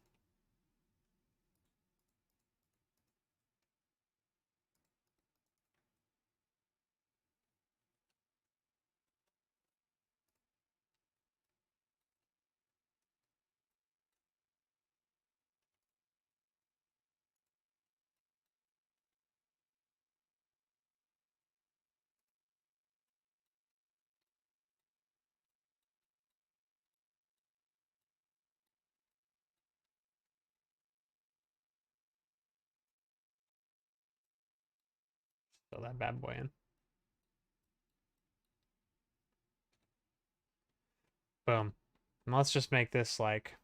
Throw that bad boy in. Boom. And let's just make this like,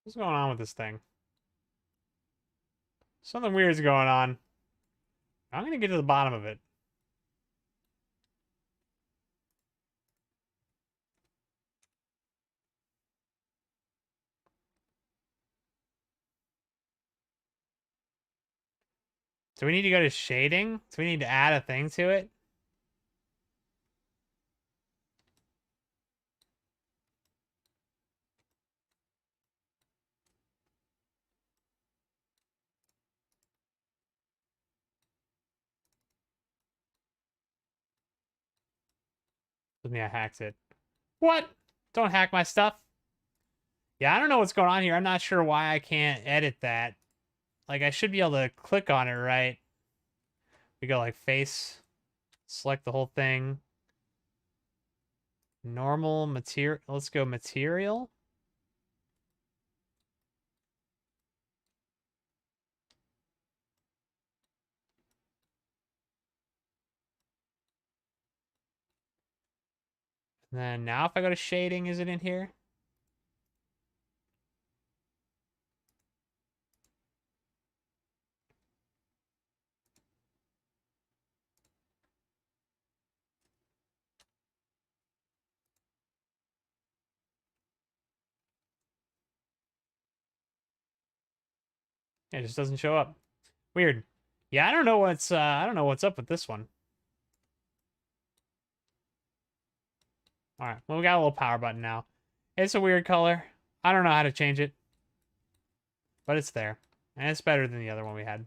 what's going on with this thing? Something weird's going on. I'm gonna get to the bottom of it. Do we need to go to shading? Do we need to add a thing to it? With me, I hacked it. What? Don't hack my stuff. Yeah, I don't know what's going on here. I'm not sure why I can't edit that. Like, I should be able to click on it, right? We go like face, select the whole thing. Normal material. Let's go material. And then now if I go to shading, is it in here? It just doesn't show up. Weird. Yeah, I don't know what's up with this one. All right. Well, we got a little power button now. It's a weird color. I don't know how to change it, but it's there. And it's better than the other one we had.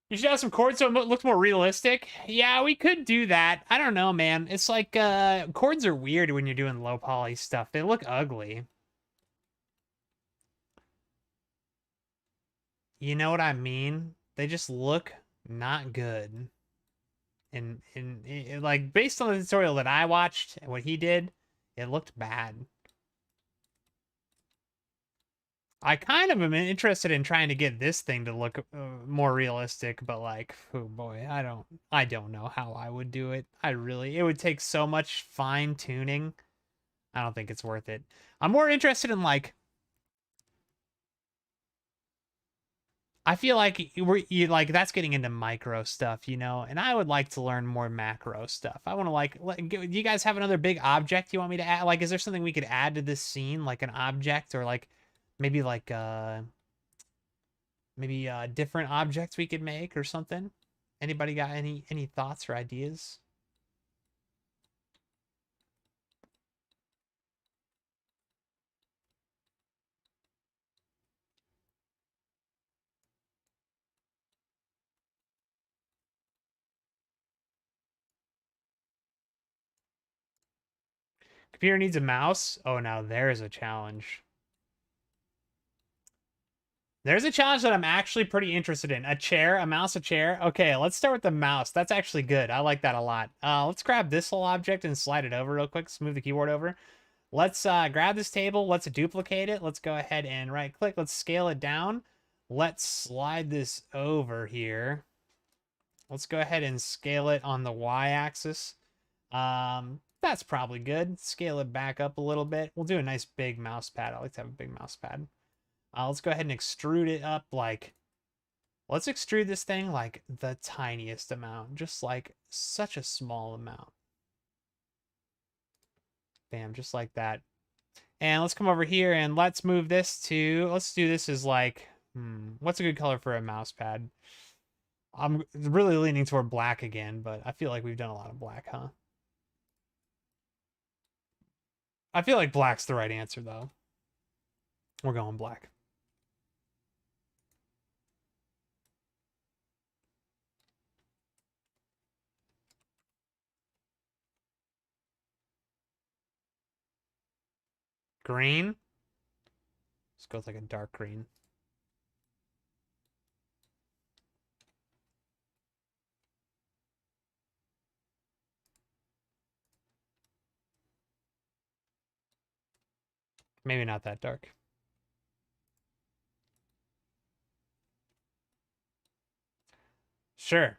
You should have some chords so it looks more realistic. Yeah, we could do that. I don't know, man. It's like chords are weird when you're doing low poly stuff. They look ugly. You know what I mean? They just look not good. And like based on the tutorial that I watched and what he did, it looked bad. I kind of am interested in trying to get this thing to look more realistic, but like, oh boy, I don't know how I would do it. It would take so much fine tuning. I don't think it's worth it. I'm more interested in like, I feel like like that's getting into micro stuff, you know, and I would like to learn more macro stuff. I want to like, do you guys have another big object you want me to add? Like, is there something we could add to this scene, like an object or like maybe like different objects we could make or something? Anybody got any thoughts or ideas? Computer needs a mouse. Oh, now there's a challenge. There's a challenge that I'm actually pretty interested in. A chair, a mouse, a chair. Okay, let's start with the mouse. That's actually good. I like that a lot. Let's grab this little object and slide it over real quick. Let's move the keyboard over. Let's grab this table. Let's duplicate it. Let's go ahead and right click. Let's scale it down. Let's slide this over here. Let's go ahead and scale it on the y-axis. That's probably good. Scale it back up a little bit. We'll do a nice big mouse pad. I like to have a big mouse pad. Let's go ahead and extrude it up like, let's extrude this thing like the tiniest amount, just like such a small amount. Bam, just like that. And let's come over here and let's move this to, let's do this as like, what's a good color for a mouse pad? I'm really leaning toward black again, but I feel like we've done a lot of black, huh? I feel like black's the right answer though. We're going black. Green. Let's go with like a dark green. Maybe not that dark. Sure.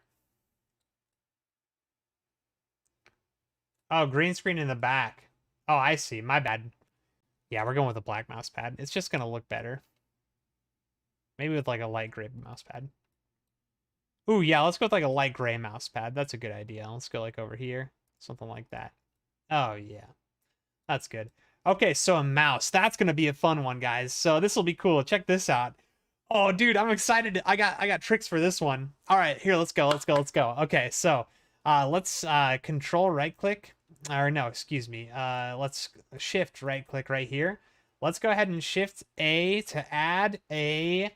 Oh, green screen in the back. Oh, I see. My bad. Yeah, we're going with a black mouse pad. It's just going to look better. Maybe with like a light gray mouse pad. Ooh, yeah, let's go with like a light gray mouse pad. That's a good idea. Let's go like over here. Something like that. Oh, yeah. That's good. Okay, so a mouse. That's going to be a fun one, guys. So this will be cool. Check this out. Oh, dude, I'm excited. I got tricks for this one. All right, here, let's go. Okay, so let's control right click. Or no, excuse me. Let's shift right click right here. Let's go ahead and shift A to add a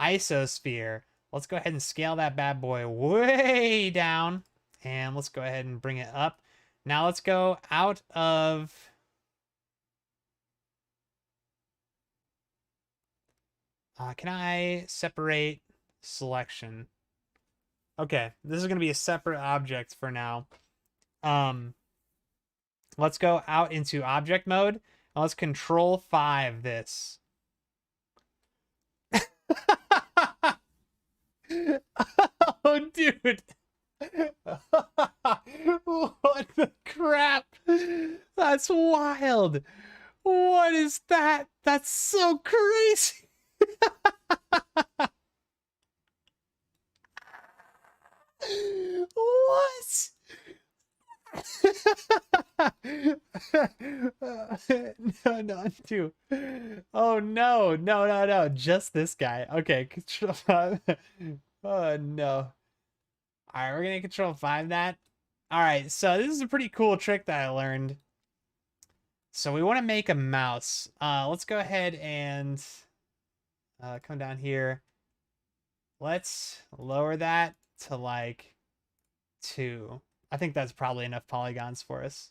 isosphere. Let's go ahead and scale that bad boy way down. And let's go ahead and bring it up. Now let's go out of... can I separate selection? Okay, this is going to be a separate object for now. Let's go out into object mode. And let's control 5 this. Oh, dude. What the crap? That's wild. What is that? That's so crazy. What? No, not two. Oh no, no, no, no. Just this guy. Okay, control five. Oh no. Alright, we're gonna control five that. Alright, so this is a pretty cool trick that I learned. So we want to make a mouse. Let's go ahead and come down here. Let's lower that to like 2. I think that's probably enough polygons for us.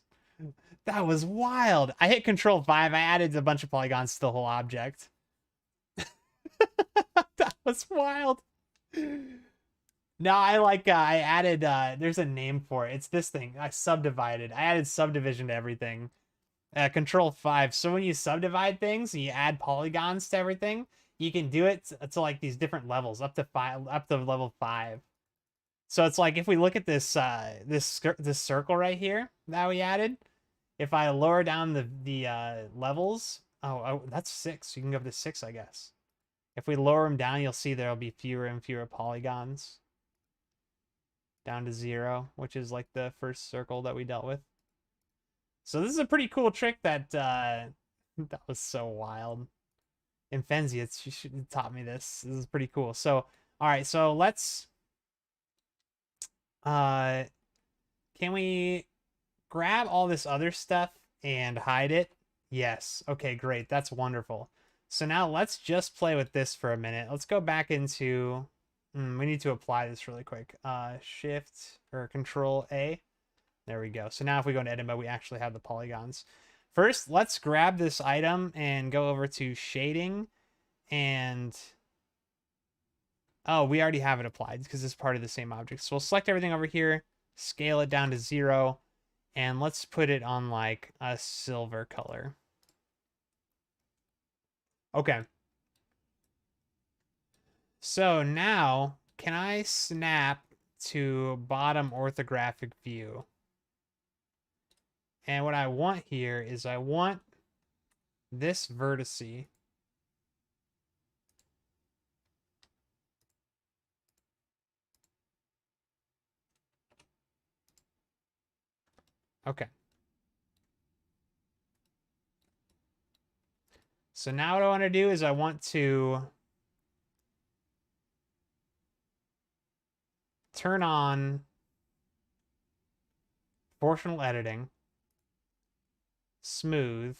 That was wild. I hit control 5. I added a bunch of polygons to the whole object. That was wild. No, I added there's a name for it. It's this thing. I subdivided. I added subdivision to everything. Control 5. So when you subdivide things and you add polygons to everything, you can do it to like these different levels up to 5, up to level 5. So it's like if we look at this circle right here that we added, if I lower down the levels, oh, that's 6. You can go up to 6, I guess. If we lower them down, you'll see there'll be fewer and fewer polygons. Down to 0, which is like the first circle that we dealt with. So this is a pretty cool trick that that was so wild. And Fenzia, she should have taught me this. This is pretty cool. So, all right, so let's can we grab all this other stuff and hide it? Yes. Okay, great. That's wonderful. So now let's just play with this for a minute. Let's go back into we need to apply this really quick. Shift or Control A. There we go. So now if we go into edit mode, we actually have the polygons. First, let's grab this item and go over to shading and oh, we already have it applied because it's part of the same object. So we'll select everything over here, scale it down to 0, and let's put it on like a silver color. Okay. So now, can I snap to bottom orthographic view? And what I want here is I want this vertice. Okay. So now what I want to do is I want to turn on proportional editing, smooth,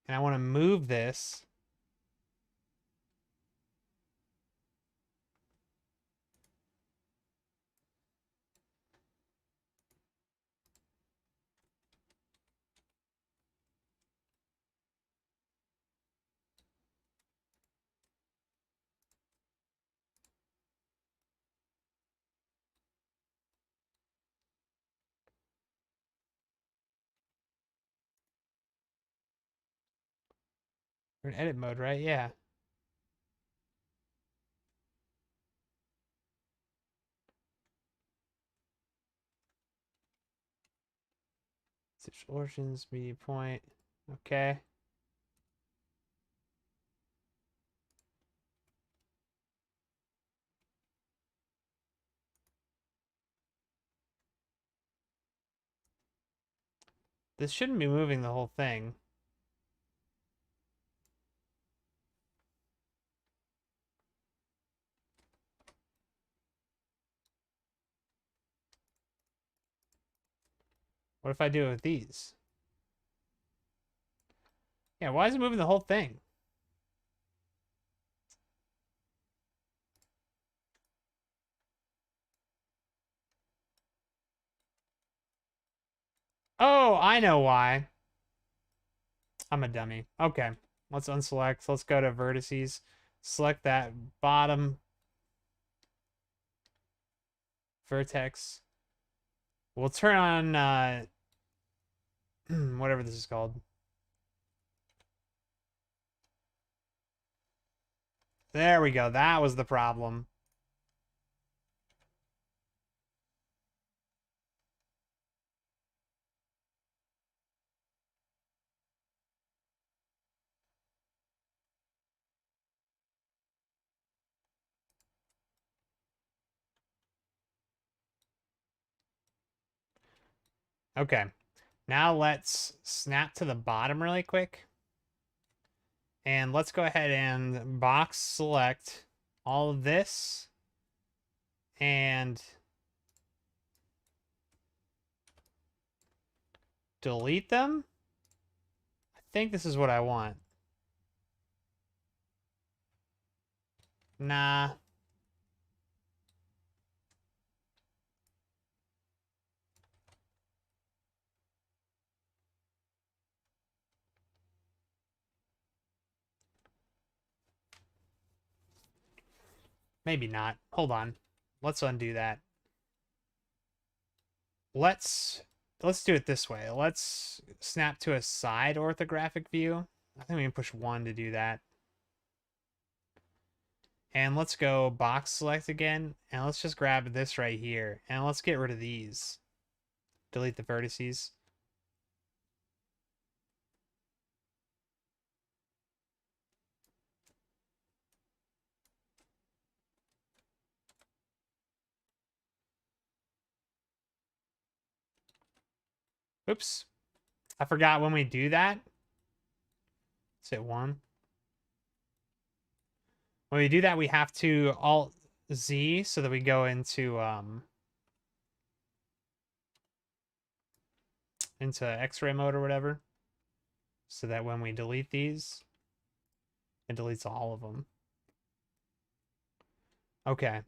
and I want to move this We're in edit mode, right? Yeah. Stitch origins, media point. Okay. This shouldn't be moving the whole thing. What if I do it with these? Yeah, why is it moving the whole thing? Oh, I know why. I'm a dummy. Okay. Let's unselect. Let's go to vertices. Select that bottom vertex. We'll turn on whatever this is called. There we go. That was the problem. Okay. Now let's snap to the bottom really quick. And let's go ahead and box select all of this. And delete them. I think this is what I want. Nah. Maybe not. Hold on. Let's undo that. Let's do it this way. Let's snap to a side orthographic view. I think we can push 1 to do that. And let's go box select again. And let's just grab this right here. And let's get rid of these. Delete the vertices. Oops. I forgot when we do that. Let's hit 1. When we do that, we have to Alt Z so that we go into X-ray mode or whatever. So that when we delete these, it deletes all of them. Okay.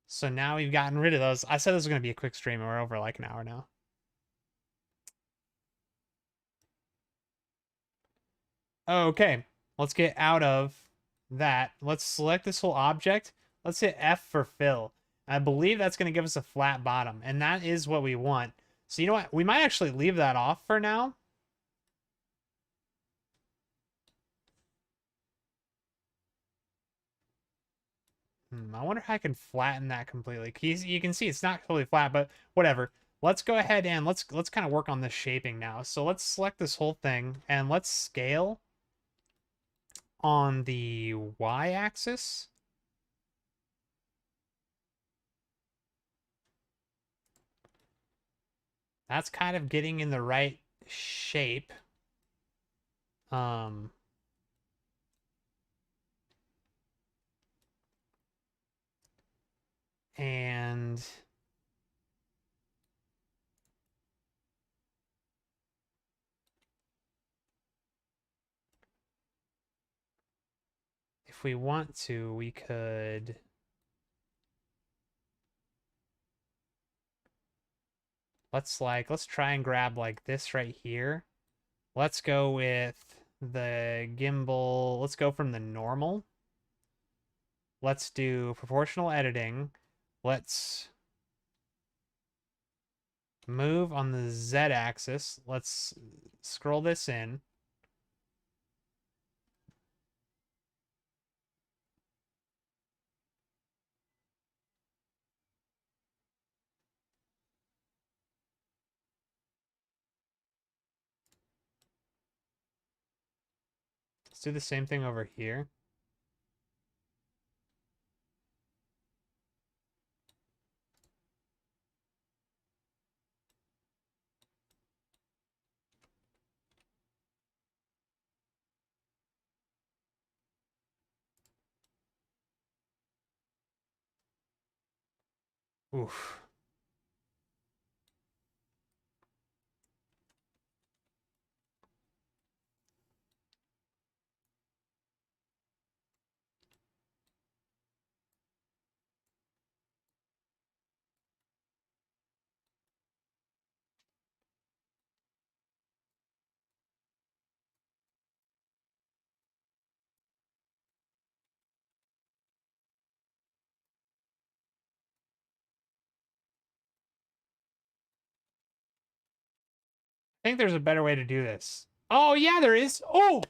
So now we've gotten rid of those. I said this was going to be a quick stream, and we're over like an hour now. Okay, let's get out of that. Let's select this whole object. Let's hit F for fill. I believe that's going to give us a flat bottom, and that is what we want. So you know what? We might actually leave that off for now. I wonder how I can flatten that completely. You can see it's not totally flat, but whatever. Let's go ahead and let's kind of work on this shaping now. So let's select this whole thing and let's scale on the y-axis. That's kind of getting in the right shape. And if we want to, we could let's try and grab like this right here. Let's go with the gimbal. Let's go from the normal. Let's do proportional editing. Let's move on the Z axis. Let's scroll this in. Let's do the same thing over here. Oof. I think there's a better way to do this. Oh, yeah, there is. Oh!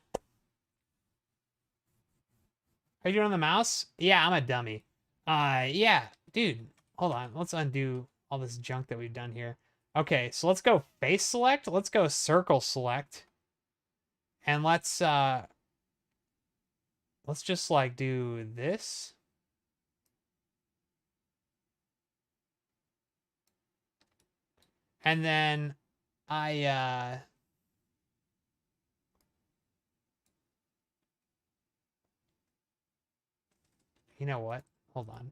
Are you doing on the mouse? Yeah, I'm a dummy. Yeah, dude. Hold on. Let's undo all this junk that we've done here. Okay, so let's go face select. Let's go circle select. And let's just like do this. And then I you know what? Hold on.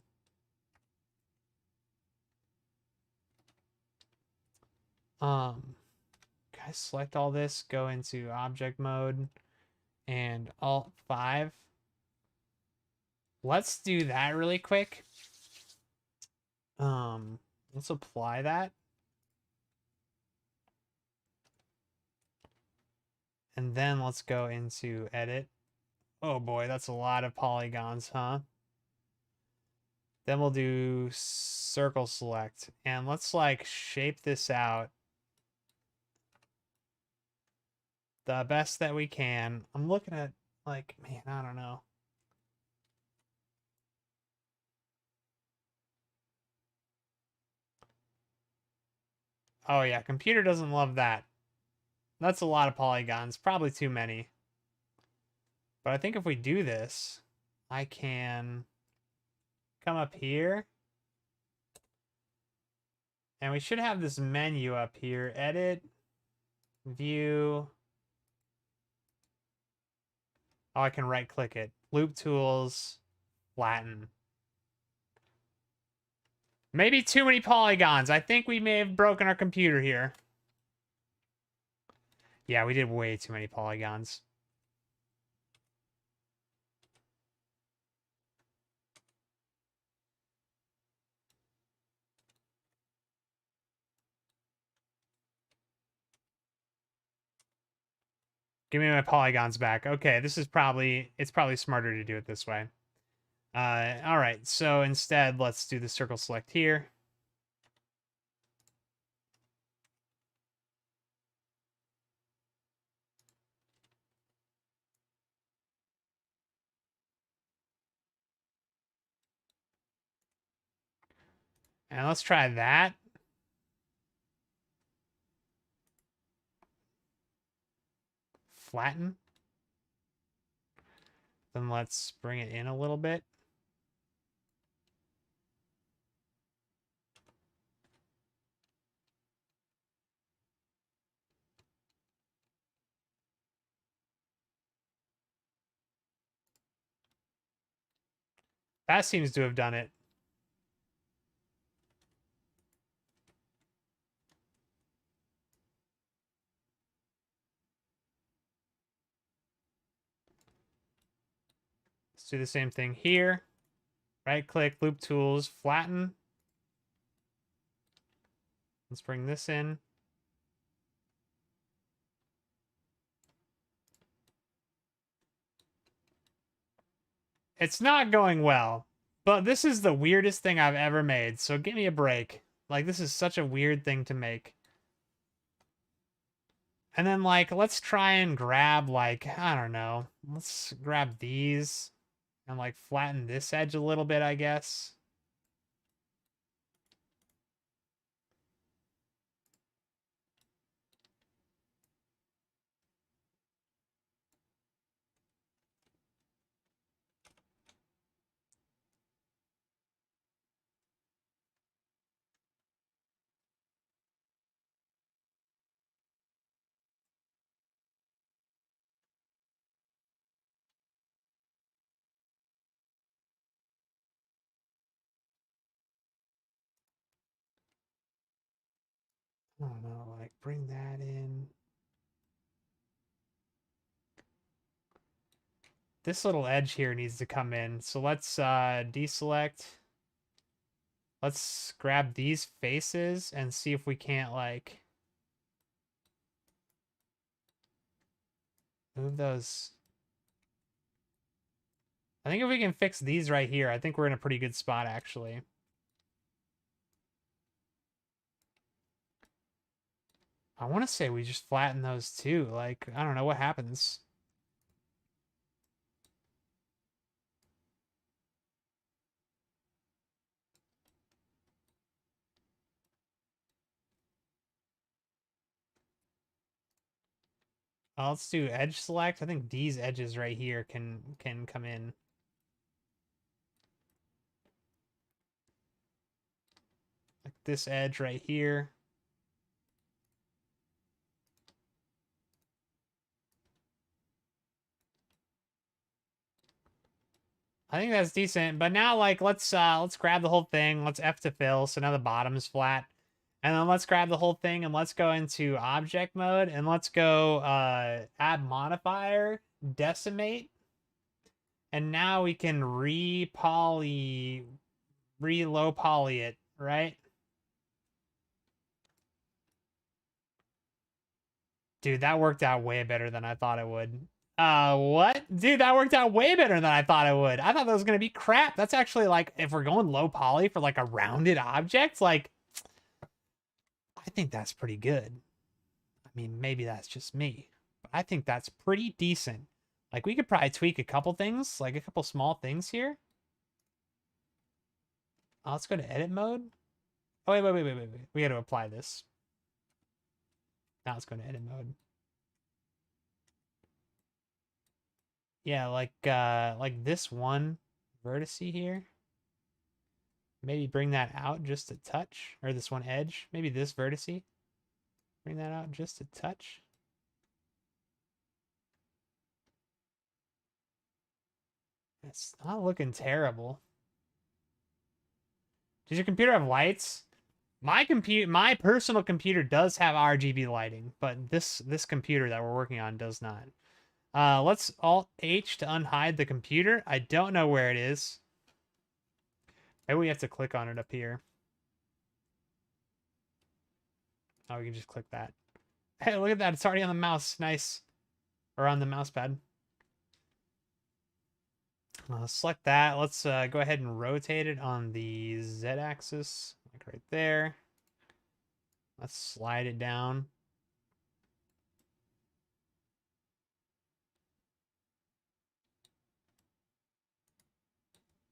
Can I select all this, go into object mode and Alt 5? Let's do that really quick. Let's apply that. And then let's go into edit. Oh boy, that's a lot of polygons, huh? Then we'll do circle select. And let's like shape this out the best that we can. I'm looking at like, man, I don't know. Oh yeah, computer doesn't love that. That's a lot of polygons, probably too many. But I think if we do this, I can come up here. And we should have this menu up here. Edit, view. Oh, I can right click it. Loop tools, flatten. Maybe too many polygons. I think we may have broken our computer here. Yeah, we did way too many polygons. Give me my polygons back. Okay, this is it's probably smarter to do it this way. All right, so instead, let's do the circle select here. And let's try that. Flatten. Then let's bring it in a little bit. That seems to have done it. Let's do the same thing here. Right click, loop tools, flatten. Let's bring this in. It's not going well, but this is the weirdest thing I've ever made, so give me a break. Like, this is such a weird thing to make. And then, like, let's try and grab, like, I don't know. Let's grab these and, like, flatten this edge a little bit, I guess. I don't know, like, bring that in. This little edge here needs to come in. So let's deselect. Let's grab these faces and see if we can't, like, move those. I think if we can fix these right here, I think we're in a pretty good spot, actually. I want to say we just flatten those too. Like, I don't know what happens. Let's do edge select. I think these edges right here can come in. Like this edge right here. I think that's decent. But now, like, let's grab the whole thing. Let's F to fill. So now the bottom is flat. And then let's grab the whole thing and let's go into object mode and let's go add modifier, decimate. And now we can re-low poly it, right? Dude, that worked out way better than I thought it would. What? Dude, that worked out way better than I thought it would. I thought that was gonna be crap. That's actually like, if we're going low poly for like a rounded object, like, I think that's pretty good. I mean, maybe that's just me, but I think that's pretty decent. Like, we could probably tweak a couple things, like a couple small things here. Let's go to edit mode. Oh, wait. We got to apply this. Now let's go to edit mode. Yeah, like this one vertex here. Maybe bring that out just a touch, or this one edge. Maybe this vertex. Bring that out just a touch. It's not looking terrible. Does your computer have lights? My personal computer does have RGB lighting, but this computer that we're working on does not. Let's Alt H to unhide the computer. I don't know where it is. Maybe we have to click on it up here. Oh, we can just click that. Hey, look at that. It's already on the mouse. Nice. Or on the mouse pad. Select that. Let's go ahead and rotate it on the Z-axis. Like right there. Let's slide it down.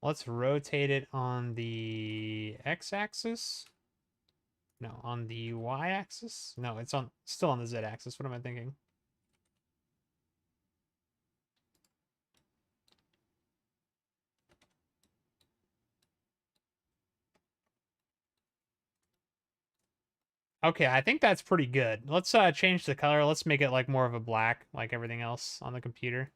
Let's rotate it on the X-axis. No, on the Y-axis. No, it's still on the Z-axis. What am I thinking? Okay, I think that's pretty good. Let's change the color. Let's make it like more of a black, like everything else on the computer.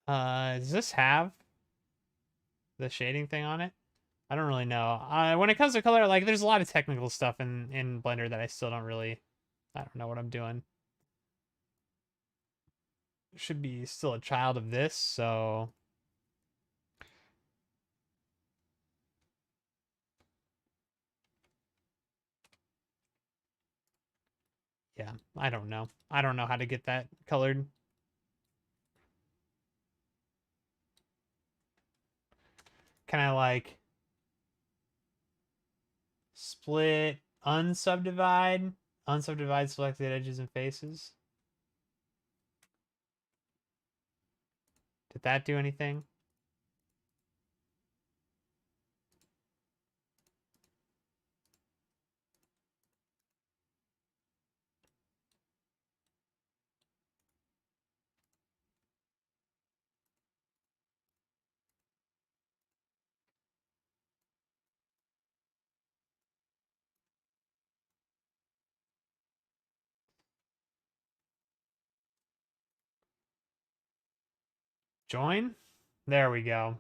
Does this have the shading thing on it? I don't really know. When it comes to color, like there's a lot of technical stuff in Blender that I still don't really, I don't know what I'm doing. Should be still a child of this, so yeah, I don't know. I don't know how to get that colored. Can I like split, unsubdivide selected edges and faces? Did that do anything? Join? There we go.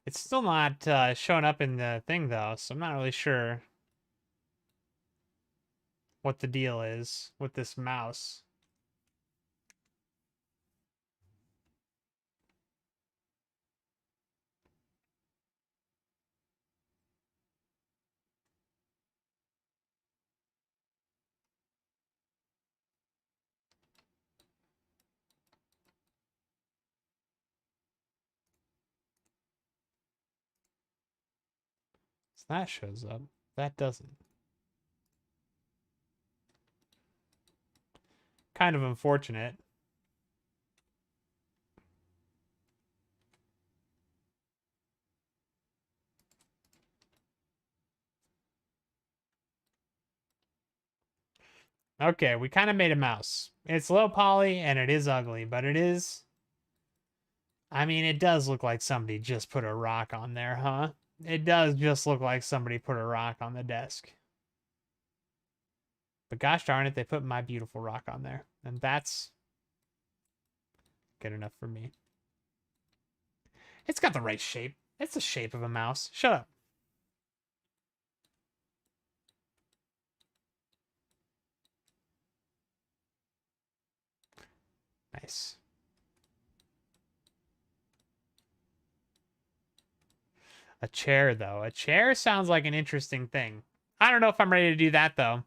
It's still not showing up in the thing though, so I'm not really sure what the deal is with this mouse. So that shows up. That doesn't. Kind of unfortunate. Okay, we kind of made a mouse. It's low poly and it is ugly, but it is... I mean, it does look like somebody just put a rock on there, huh? It does just look like somebody put a rock on the desk. But gosh darn it, they put my beautiful rock on there. And that's good enough for me. It's got the right shape. It's the shape of a mouse. Shut up. Nice. A chair, though. A chair sounds like an interesting thing. I don't know if I'm ready to do that, though.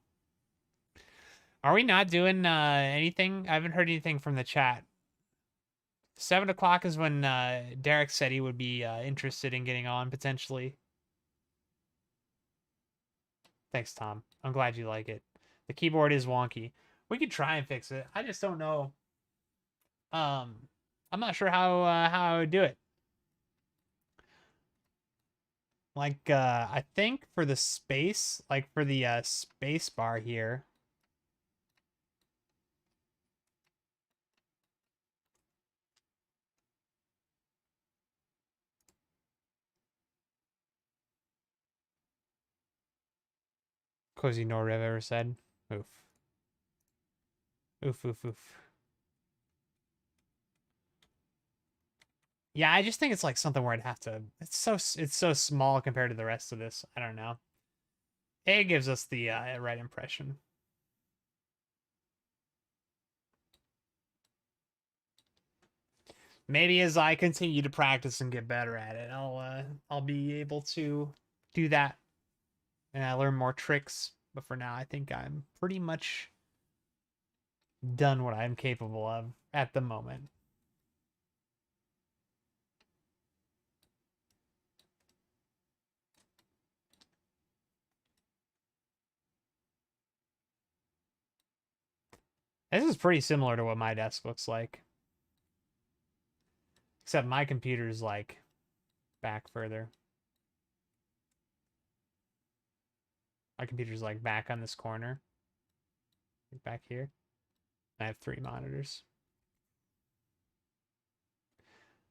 Are we not doing anything? I haven't heard anything from the chat. 7 o'clock is when Derek said he would be interested in getting on, potentially. Thanks, Tom. I'm glad you like it. The keyboard is wonky. We could try and fix it. I just don't know. I'm not sure how I would do it. Like, I think for the space, like for the space bar here. Cozy Nor I've ever said. Oof. Oof, oof, oof. Yeah, I just think it's like something where I'd have to. It's so small compared to the rest of this. I don't know. It gives us the right impression. Maybe as I continue to practice and get better at it, I'll be able to do that, and I learn more tricks. But for now, I think I'm pretty much done what I'm capable of at the moment. This is pretty similar to what my desk looks like. Except my computer's like back further. My computer's like back on this corner. Back here. I have 3 monitors.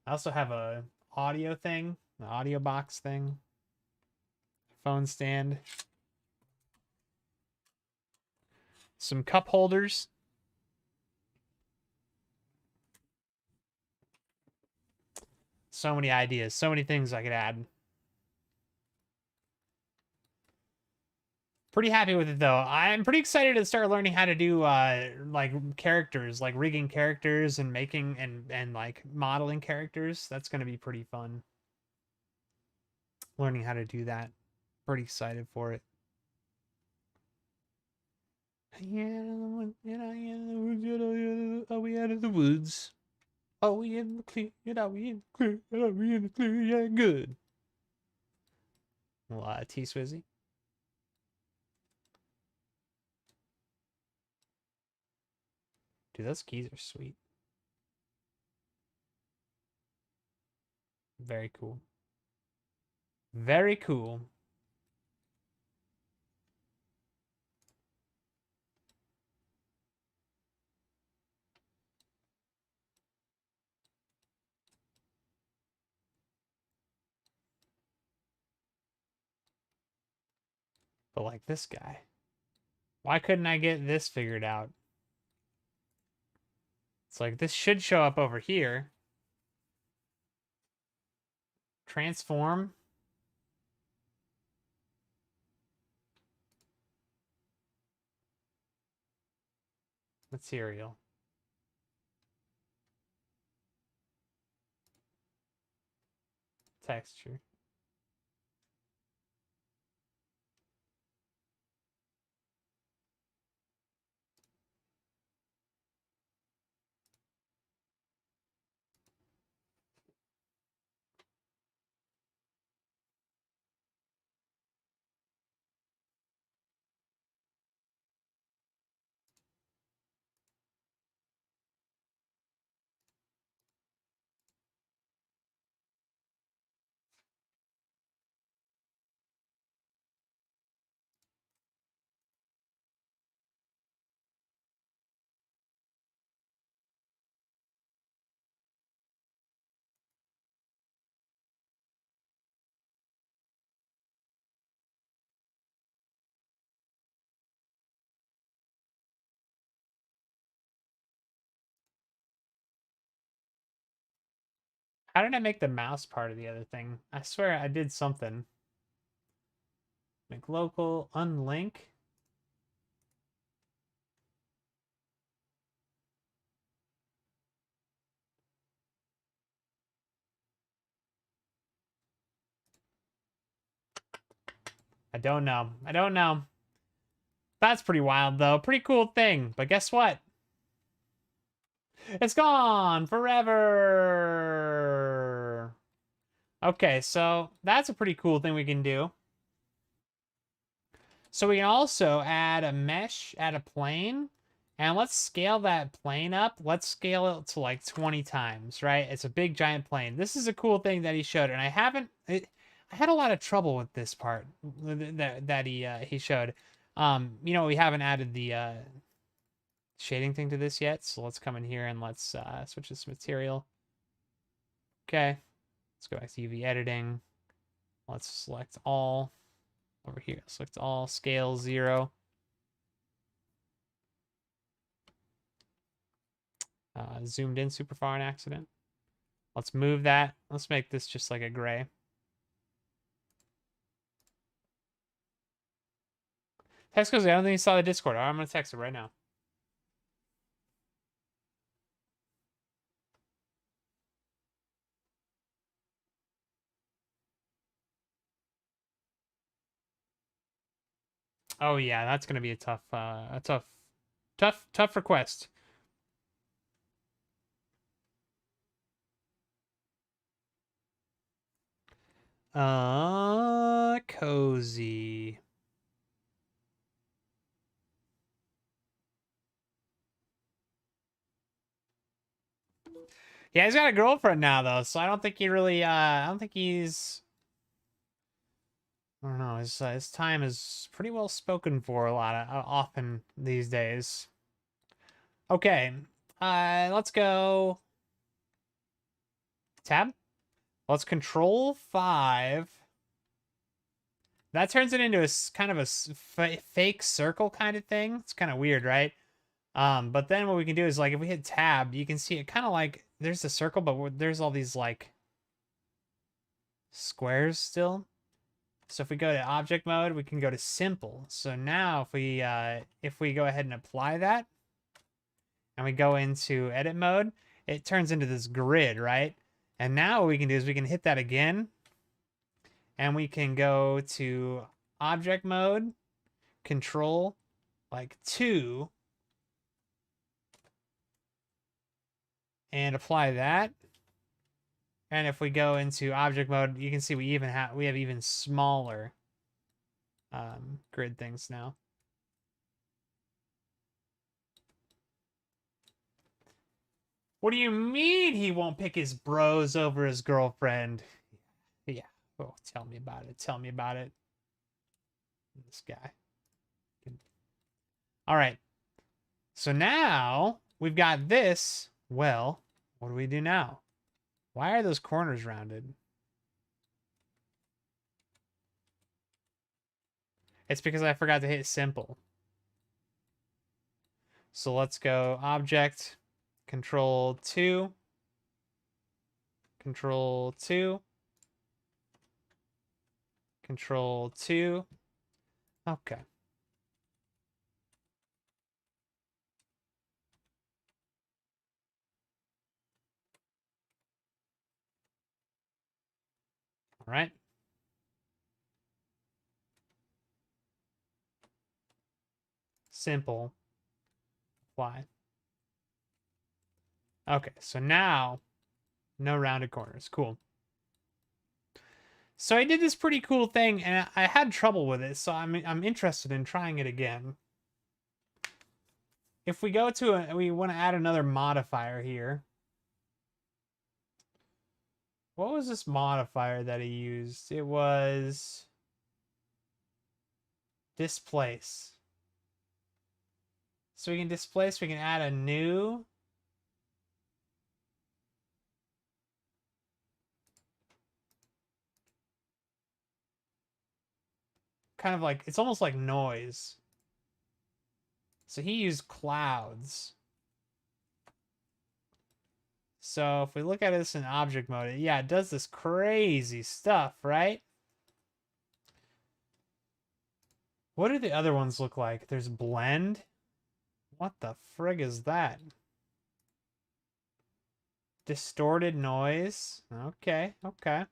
I also have a audio thing, an audio box thing, phone stand, some cup holders. So many ideas, so many things I could add. Pretty happy with it though. I'm pretty excited to start learning how to do like characters, like rigging characters and making and like modeling characters. That's going to be pretty fun. Learning how to do that. Pretty excited for it. Yeah, are we out of the woods? Are we in the clear? Are we in the clear? Are we in the clear? Yeah, good. Well, T-Swizzy. Dude, those keys are sweet. Very cool. Very cool. But like this guy. Why couldn't I get this figured out? It's like this should show up over here. Transform. Material. Texture. How did I make the mouse part of the other thing? I swear I did something. Make local, unlink. I don't know. I don't know. That's pretty wild, though. Pretty cool thing. But guess what? It's gone forever. Okay, so that's a pretty cool thing we can do. So we can also add a mesh, add a plane, and let's scale that plane up. Let's scale it to like 20 times, right? It's a big giant plane. This is a cool thing that he showed, and I had a lot of trouble with this part that he showed. You know, we haven't added the shading thing to this yet, so let's come in here and let's switch this material. Okay, let's go back to UV editing. Let's select all over here. Select all, scale 0. Zoomed in super far on accident. Let's move that. Let's make this just like a gray. Text goes, I don't think you saw the Discord. All right, I'm going to text it right now. Oh yeah, that's going to be a tough request. Cozy. Yeah, he's got a girlfriend now though, so I don't think he really I don't think he's I don't know, his time is pretty well spoken for a lot of often these days. Okay. Let's go tab. Let's control 5. That turns it into a kind of a fake circle kind of thing. It's kind of weird, right? But then what we can do is like if we hit tab, you can see it kind of like there's a circle, but there's all these like squares still. So if we go to object mode, we can go to simple. So now if we go ahead and apply that and we go into edit mode, it turns into this grid, right? And now what we can do is we can hit that again and we can go to object mode, control like 2 and apply that. And if we go into object mode, you can see we have even smaller grid things now. What do you mean he won't pick his bros over his girlfriend? Yeah. Oh, tell me about it. Tell me about it. This guy. All right. So now we've got this. Well, what do we do now? Why are those corners rounded? It's because I forgot to hit simple. So let's go object, control 2, control 2, control 2. Okay. All right. Simple. Apply. Okay, so now no rounded corners. Cool. So I did this pretty cool thing, and I had trouble with it, so I'm interested in trying it again. If we go to we want to add another modifier here. What was this modifier that he used? It was displace. So we can displace, we can add a new kind of like, it's almost like noise. So he used clouds. So if we look at this in object mode, yeah, it does this crazy stuff, right? What do the other ones look like? There's blend. What the frig is that? Distorted noise. Okay, okay.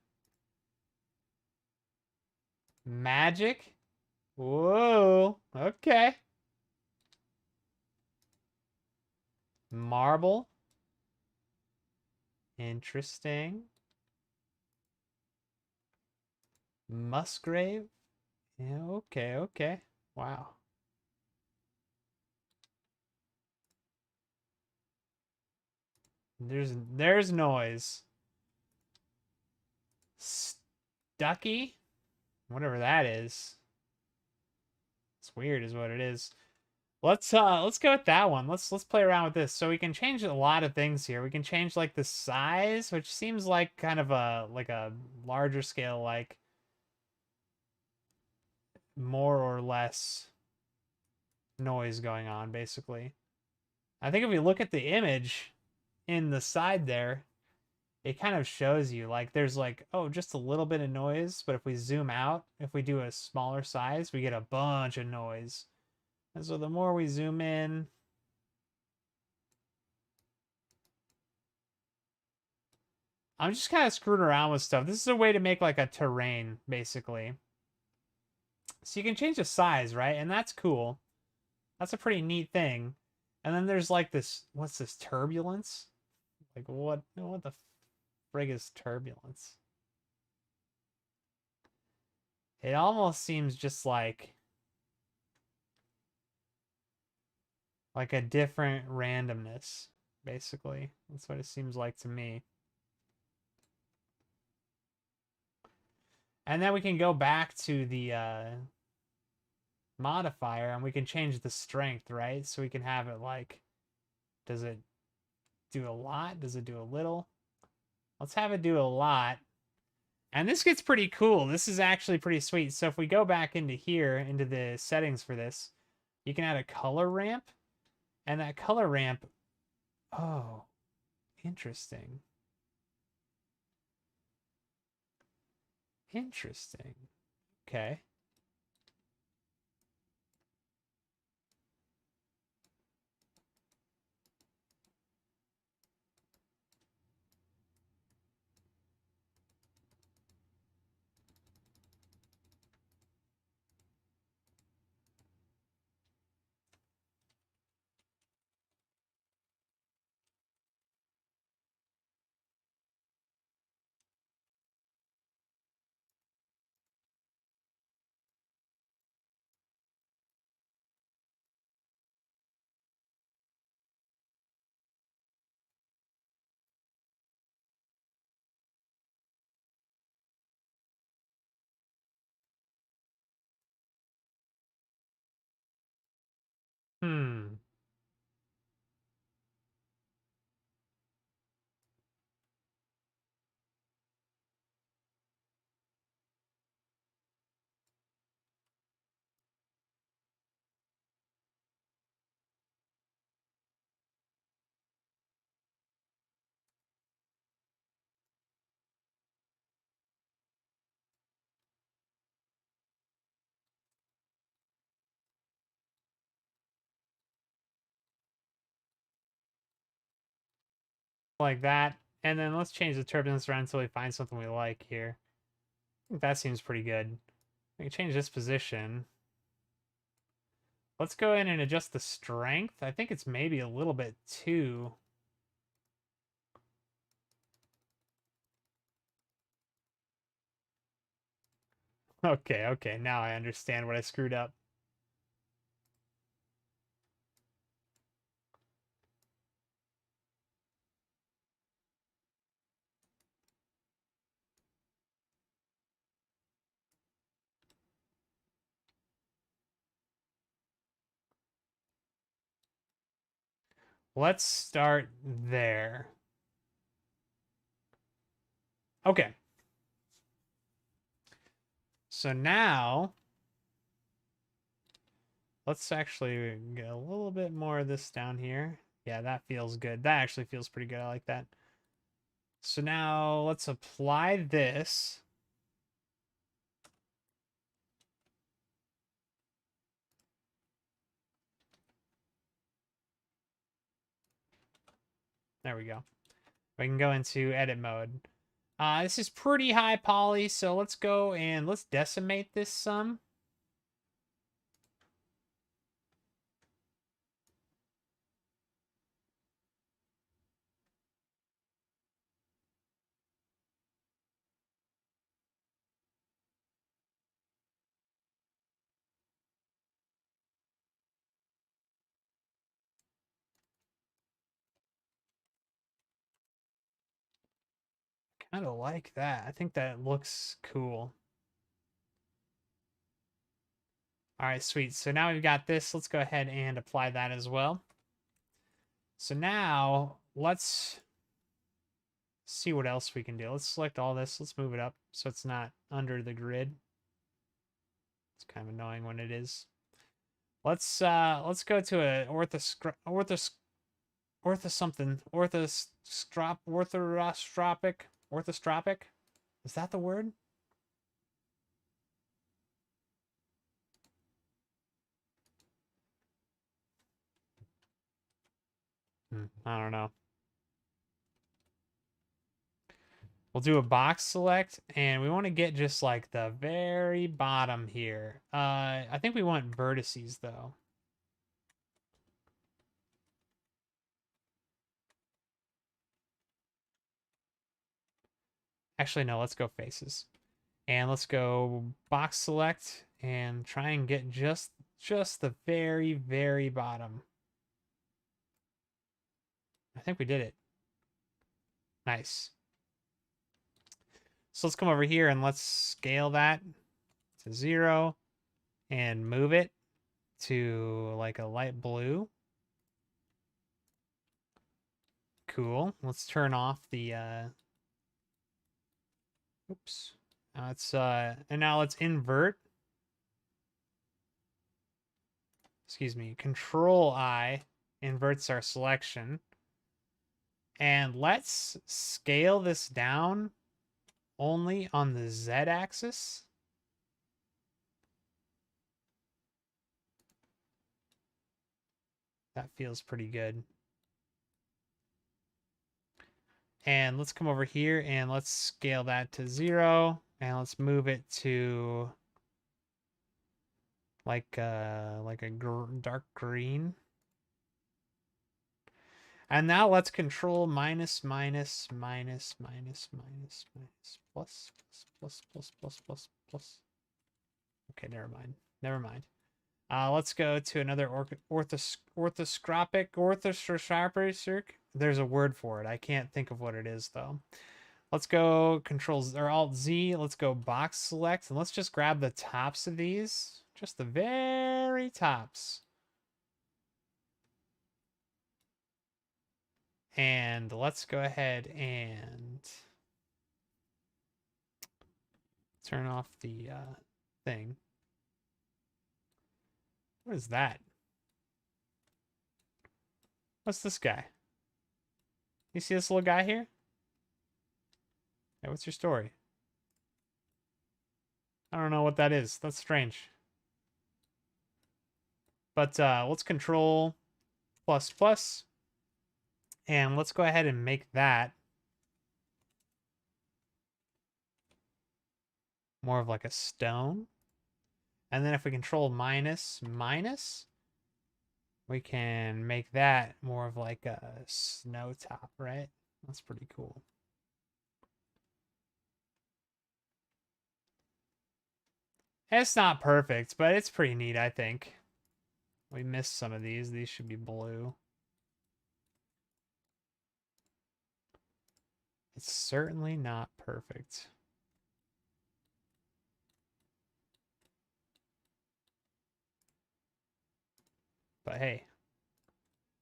Magic. Whoa, okay. Marble. Interesting. Musgrave. Yeah, okay, okay. Wow. There's noise. Stucky? Whatever that is. It's weird is what it is. Let's go with that one. Let's play around with this. So we can change a lot of things here. We can change like the size, which seems like kind of a larger scale, like more or less noise going on, basically. I think if we look at the image in the side there, it kind of shows you like there's like, oh, just a little bit of noise, but if we zoom out, if we do a smaller size, we get a bunch of noise. And so the more we zoom in, I'm just kind of screwing around with stuff. This is a way to make like a terrain, basically. So you can change the size, right? And that's cool. That's a pretty neat thing. And then there's like this, what's this, turbulence? Like what the frig is turbulence? It almost seems just like a different randomness, basically. That's what it seems like to me. And then we can go back to the modifier and we can change the strength, right? So we can have it like, does it do a lot? Does it do a little? Let's have it do a lot. And this gets pretty cool. This is actually pretty sweet. So if we go back into here, into the settings for this, you can add a color ramp. And that color ramp, oh, interesting. Interesting. Okay. Hmm. Like that. And then let's change the turbulence around until we find something we like here. I think that seems pretty good. We can change this position. Let's go in and adjust the strength. I think it's maybe a little bit too. Okay, okay. Now I understand what I screwed up. Let's start there. Okay. So now, let's actually get a little bit more of this down here. Yeah, that feels good. That actually feels pretty good. I like that. So now let's apply this. There we go. We can go into edit mode. This is pretty high poly, so let's go and let's decimate this some. Kind of like that. I think that looks cool. All right, sweet. So now we've got this. Let's go ahead and apply that as well. So now let's see what else we can do. Let's select all this. Let's move it up so it's not under the grid. It's kind of annoying when it is. Let's go to a orthostropic. Is that the word? I don't know. We'll do a box select, and we want to get just like the very bottom here. I think we want vertices though. Actually, no, let's go faces. And let's go box select and try and get just the very, very bottom. I think we did it. Nice. So let's come over here and let's scale that to 0 and move it to like a light blue. Cool. Let's turn off the oops. And now let's invert. Excuse me. Control I inverts our selection. And let's scale this down only on the Z axis. That feels pretty good. And let's come over here and let's scale that to 0. And let's move it to like a dark green. And now let's control minus, minus, minus, minus, minus, minus, plus, plus, plus, plus, plus, plus. Okay, never mind. Never mind. Let's go to another orthostropic. There's a word for it. I can't think of what it is though. Let's go Control or Alt Z. Let's go box select and let's just grab the tops of these, just the very tops. And let's go ahead and turn off the thing. What is that? What's this guy? You see this little guy here? Hey, what's your story? I don't know what that is. That's strange. But let's Control plus plus. And let's go ahead and make that more of like a stone. And then if we Control minus minus, we can make that more of like a snow top, right? That's pretty cool. It's not perfect, but it's pretty neat, I think. We missed some of these. These should be blue. It's certainly not perfect. But hey,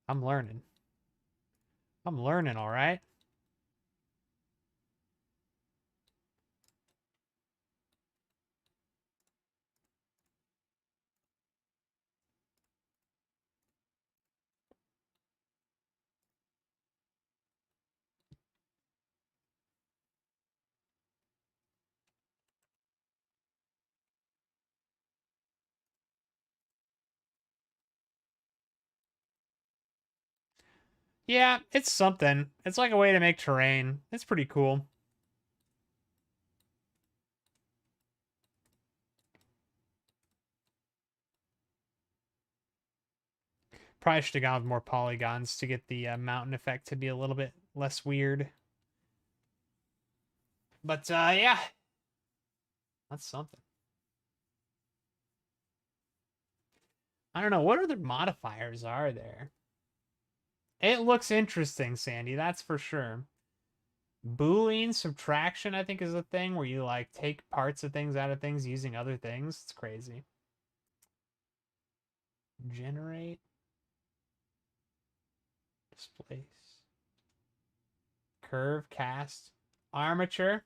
I'm learning. I'm learning, all right? Yeah, it's something. It's like a way to make terrain. It's pretty cool. Probably should have gone with more polygons to get the mountain effect to be a little bit less weird. But yeah, that's something. I don't know. What other modifiers are there? It looks interesting, Sandy. That's for sure. Boolean subtraction, I think, is a thing where you like take parts of things out of things using other things. It's crazy. Generate. Displace. Curve, cast. Armature.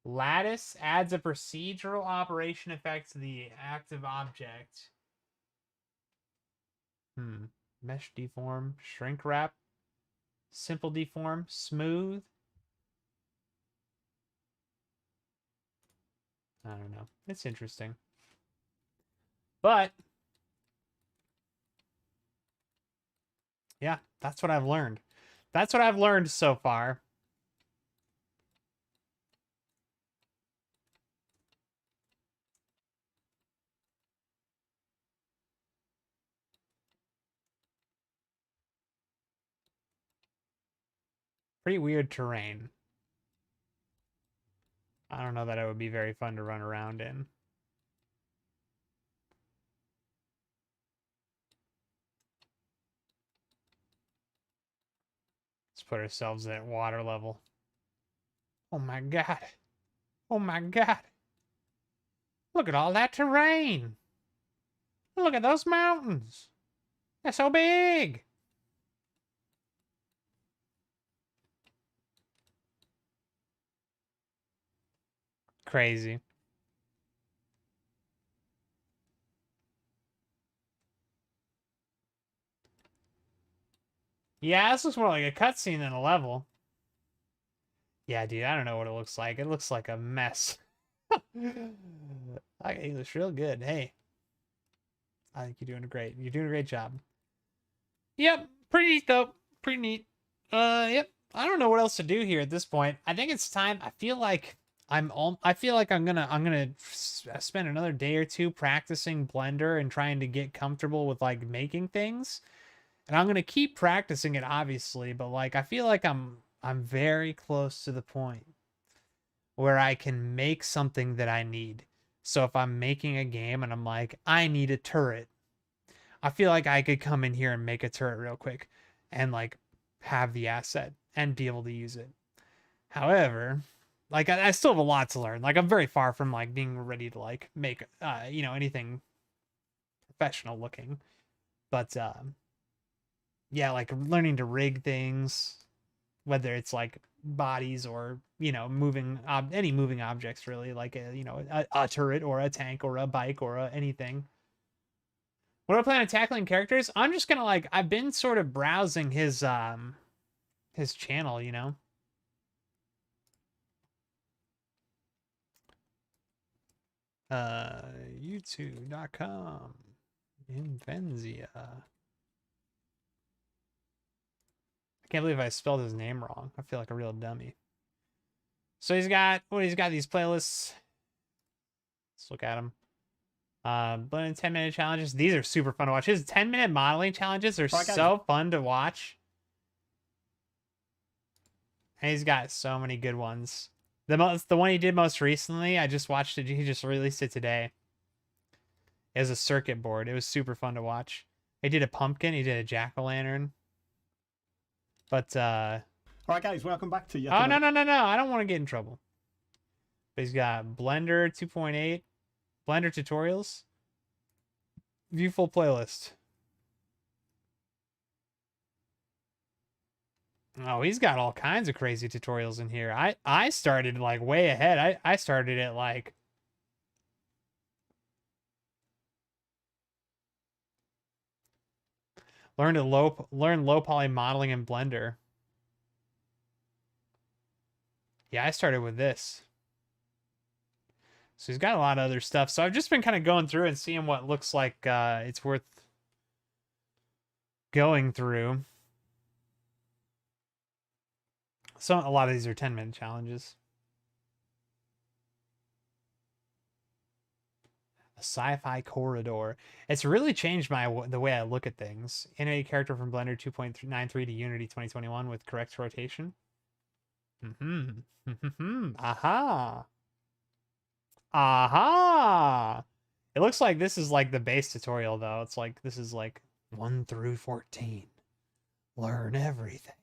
Lattice adds a procedural operation effect to the active object. Mesh deform, shrink wrap, simple deform, smooth. I don't know. It's interesting. But yeah, that's what I've learned. That's what I've learned so far. Pretty weird terrain. I don't know that it would be very fun to run around in. Let's put ourselves at water level. Oh my god. Oh my god. Look at all that terrain. Look at those mountains. They're so big. Crazy. Yeah, this looks more like a cutscene than a level. Yeah, dude, I don't know what it looks like. It looks like a mess. It looks real good. Hey, I think you're doing great. You're doing a great job. Yep, pretty neat though. Pretty neat. Yep. I don't know what else to do here at this point. I think it's time. I feel like I'm gonna spend another day or two practicing Blender and trying to get comfortable with like making things. And I'm gonna keep practicing it, obviously, but like I feel like I'm very close to the point where I can make something that I need. So if I'm making a game and I'm like, I need a turret, I feel like I could come in here and make a turret real quick and like have the asset and be able to use it. However, like I still have a lot to learn. Like I'm very far from like being ready to like make anything professional looking. But yeah, like learning to rig things, whether it's like bodies or any moving objects, really, like a turret or a tank or a bike or anything. What do I plan on tackling characters? I'm just gonna like I've been sort of browsing his channel, youtube.com Invenzia. I can't believe I spelled his name wrong. I feel like a real dummy. So he's got these playlists. Let's look at them. Blending 10-minute challenges. These are super fun to watch. His 10-minute modeling challenges are so fun to watch. And he's got so many good ones. The one he did most recently, I just watched it. He just released it today. It was a circuit board. It was super fun to watch. He did a pumpkin. He did a jack-o'-lantern. But all right, guys, welcome back to oh no. I don't want to get in trouble. But he's got Blender 2.8, Blender tutorials, view full playlist. Oh, he's got all kinds of crazy tutorials in here. I started like way ahead. I started at like learn low poly modeling in Blender. Yeah, I started with this. So he's got a lot of other stuff. So I've just been kind of going through and seeing what looks like it's worth going through. So a lot of these are 10-minute challenges. A sci-fi corridor. It's really changed the way I look at things. Animated character from Blender 2.93 to Unity 2021 with correct rotation. Aha. Aha. It looks like this is like the base tutorial though. It's like this is like 1 through 14. Learn everything.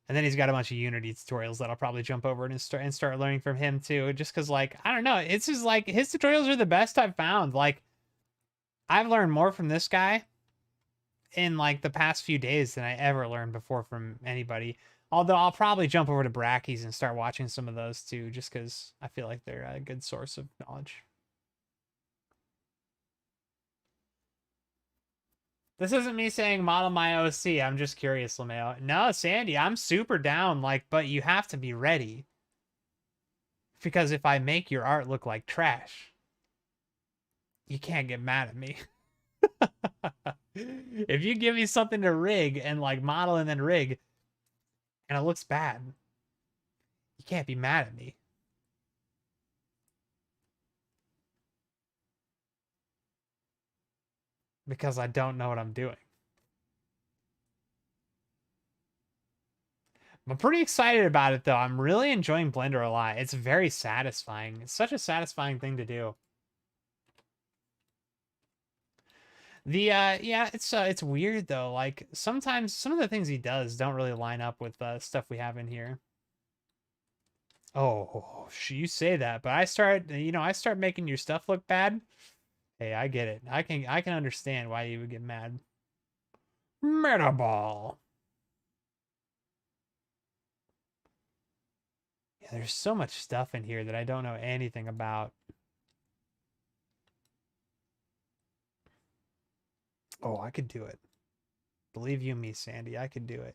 And then he's got a bunch of Unity tutorials that I'll probably jump over and start learning from him too. Just because, like, I don't know. It's just like his tutorials are the best I've found. Like, I've learned more from this guy in like the past few days than I ever learned before from anybody. Although I'll probably jump over to Bracky's and start watching some of those too, just because I feel like they're a good source of knowledge. This isn't me saying model my OC. I'm just curious, LeMayo. No, Sandy, I'm super down. Like, but you have to be ready. Because if I make your art look like trash, you can't get mad at me. If you give me something to rig and like model and then rig, and it looks bad, you can't be mad at me. Because I don't know what I'm doing. I'm pretty excited about it though. I'm really enjoying Blender a lot. It's very satisfying. It's such a satisfying thing to do. The yeah, it's weird though. Like sometimes some of the things he does don't really line up with stuff we have in here. Oh, you say that, but I start making your stuff look bad. Hey, I get it. I can understand why you would get mad. Metaball. Yeah, there's so much stuff in here that I don't know anything about. Oh, I could do it. Believe you me, Sandy, I could do it.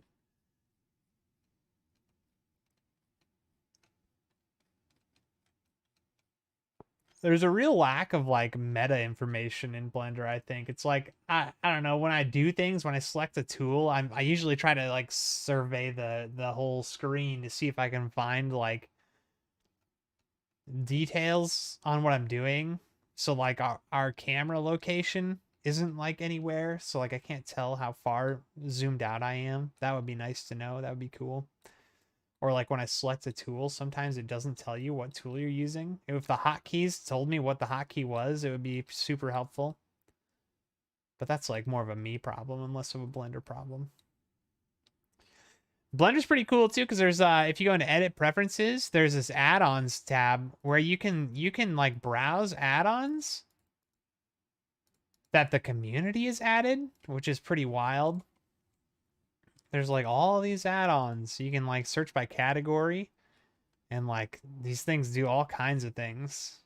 There's a real lack of like meta information in Blender, I think. It's like I don't know, when I do things, when I select a tool, I usually try to like survey the whole screen to see if I can find like details on what I'm doing. So like our camera location isn't like anywhere, so like I can't tell how far zoomed out I am. That would be nice to know. That would be cool. Or like when I select a tool, sometimes it doesn't tell you what tool you're using. If the hotkeys told me what the hotkey was, it would be super helpful. But that's like more of a me problem and less of a Blender problem. Blender's pretty cool too, because there's if you go into edit preferences, there's this add-ons tab where you can like browse add-ons that the community has added, which is pretty wild. There's like all these add-ons. You can like search by category, and like these things do all kinds of things.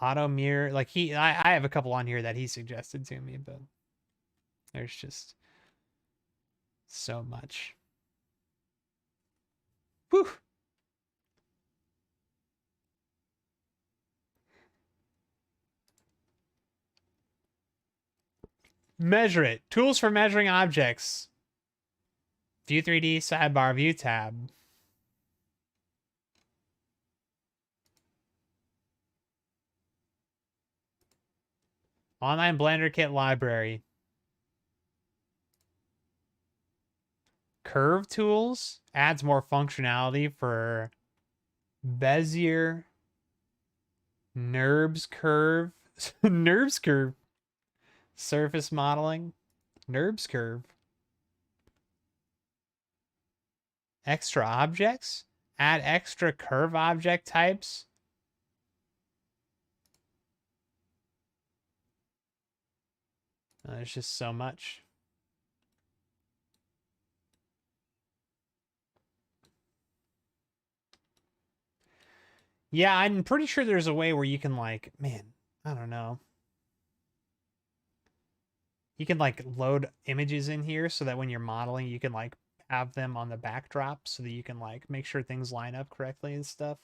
Auto mirror, like I have a couple on here that he suggested to me, but there's just so much. Whew. Measure it. Tools for measuring objects. View 3D sidebar view tab. Online Blender Kit library. Curve tools adds more functionality for Bezier. NURBS curve. NURBS curve. Surface modeling. NURBS curve. Extra objects. Add extra curve object types. There's just so much. Yeah, I'm pretty sure there's a way where you can like, man, I don't know. You can like load images in here so that when you're modeling, you can like have them on the backdrop so that you can like make sure things line up correctly and stuff.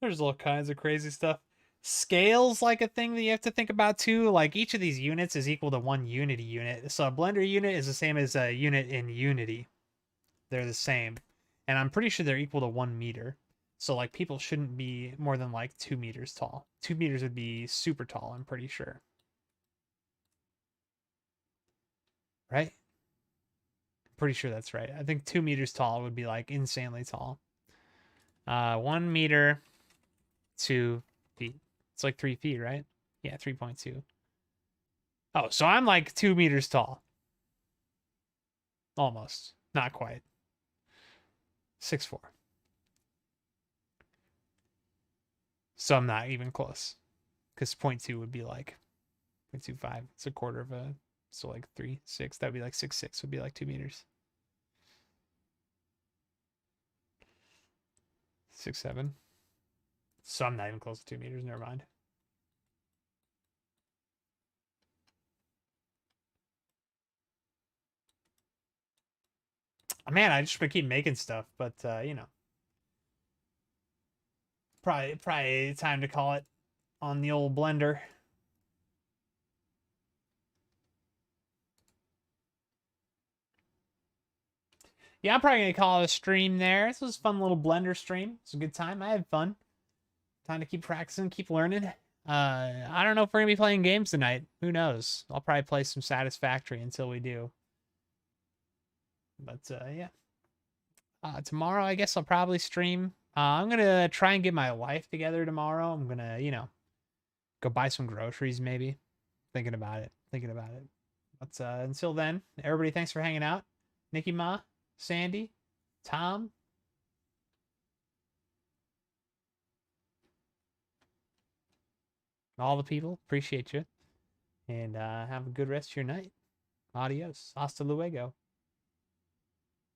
There's all kinds of crazy stuff. Scale's like a thing that you have to think about too. Like each of these units is equal to one Unity unit. So a Blender unit is the same as a unit in Unity. They're the same. And I'm pretty sure they're equal to 1 meter. So like people shouldn't be more than like 2 meters tall. 2 meters would be super tall, I'm pretty sure. Right? Pretty sure that's right. I think 2 meters tall would be like insanely tall. 1 meter, 2 feet. It's like 3 feet, right? Yeah, 3.2. Oh, so I'm like 2 meters tall. Almost. Not quite. 6'4". So I'm not even close. Because 0.2 would be like 0.25. It's a quarter of a... So like 3, 6. That would be like 6'6". Would be like 2 meters. 6, 7. So I'm not even close to 2 meters. Never mind. Man, I just want to keep making stuff, but you know, probably time to call it on the old Blender. Yeah, I'm probably gonna call it a stream there. This was a fun little Blender stream. It's a good time. I had fun. Time to keep practicing, keep learning. I don't know if we're gonna be playing games tonight. Who knows? I'll probably play some Satisfactory until we do. But yeah. Tomorrow, I guess I'll probably stream. I'm gonna try and get my life together tomorrow. I'm gonna, you know, go buy some groceries maybe. Thinking about it. Thinking about it. But until then, everybody, thanks for hanging out. Nikki Ma, Sandy, Tom. All the people, appreciate you. And have a good rest of your night. Adios. Hasta luego.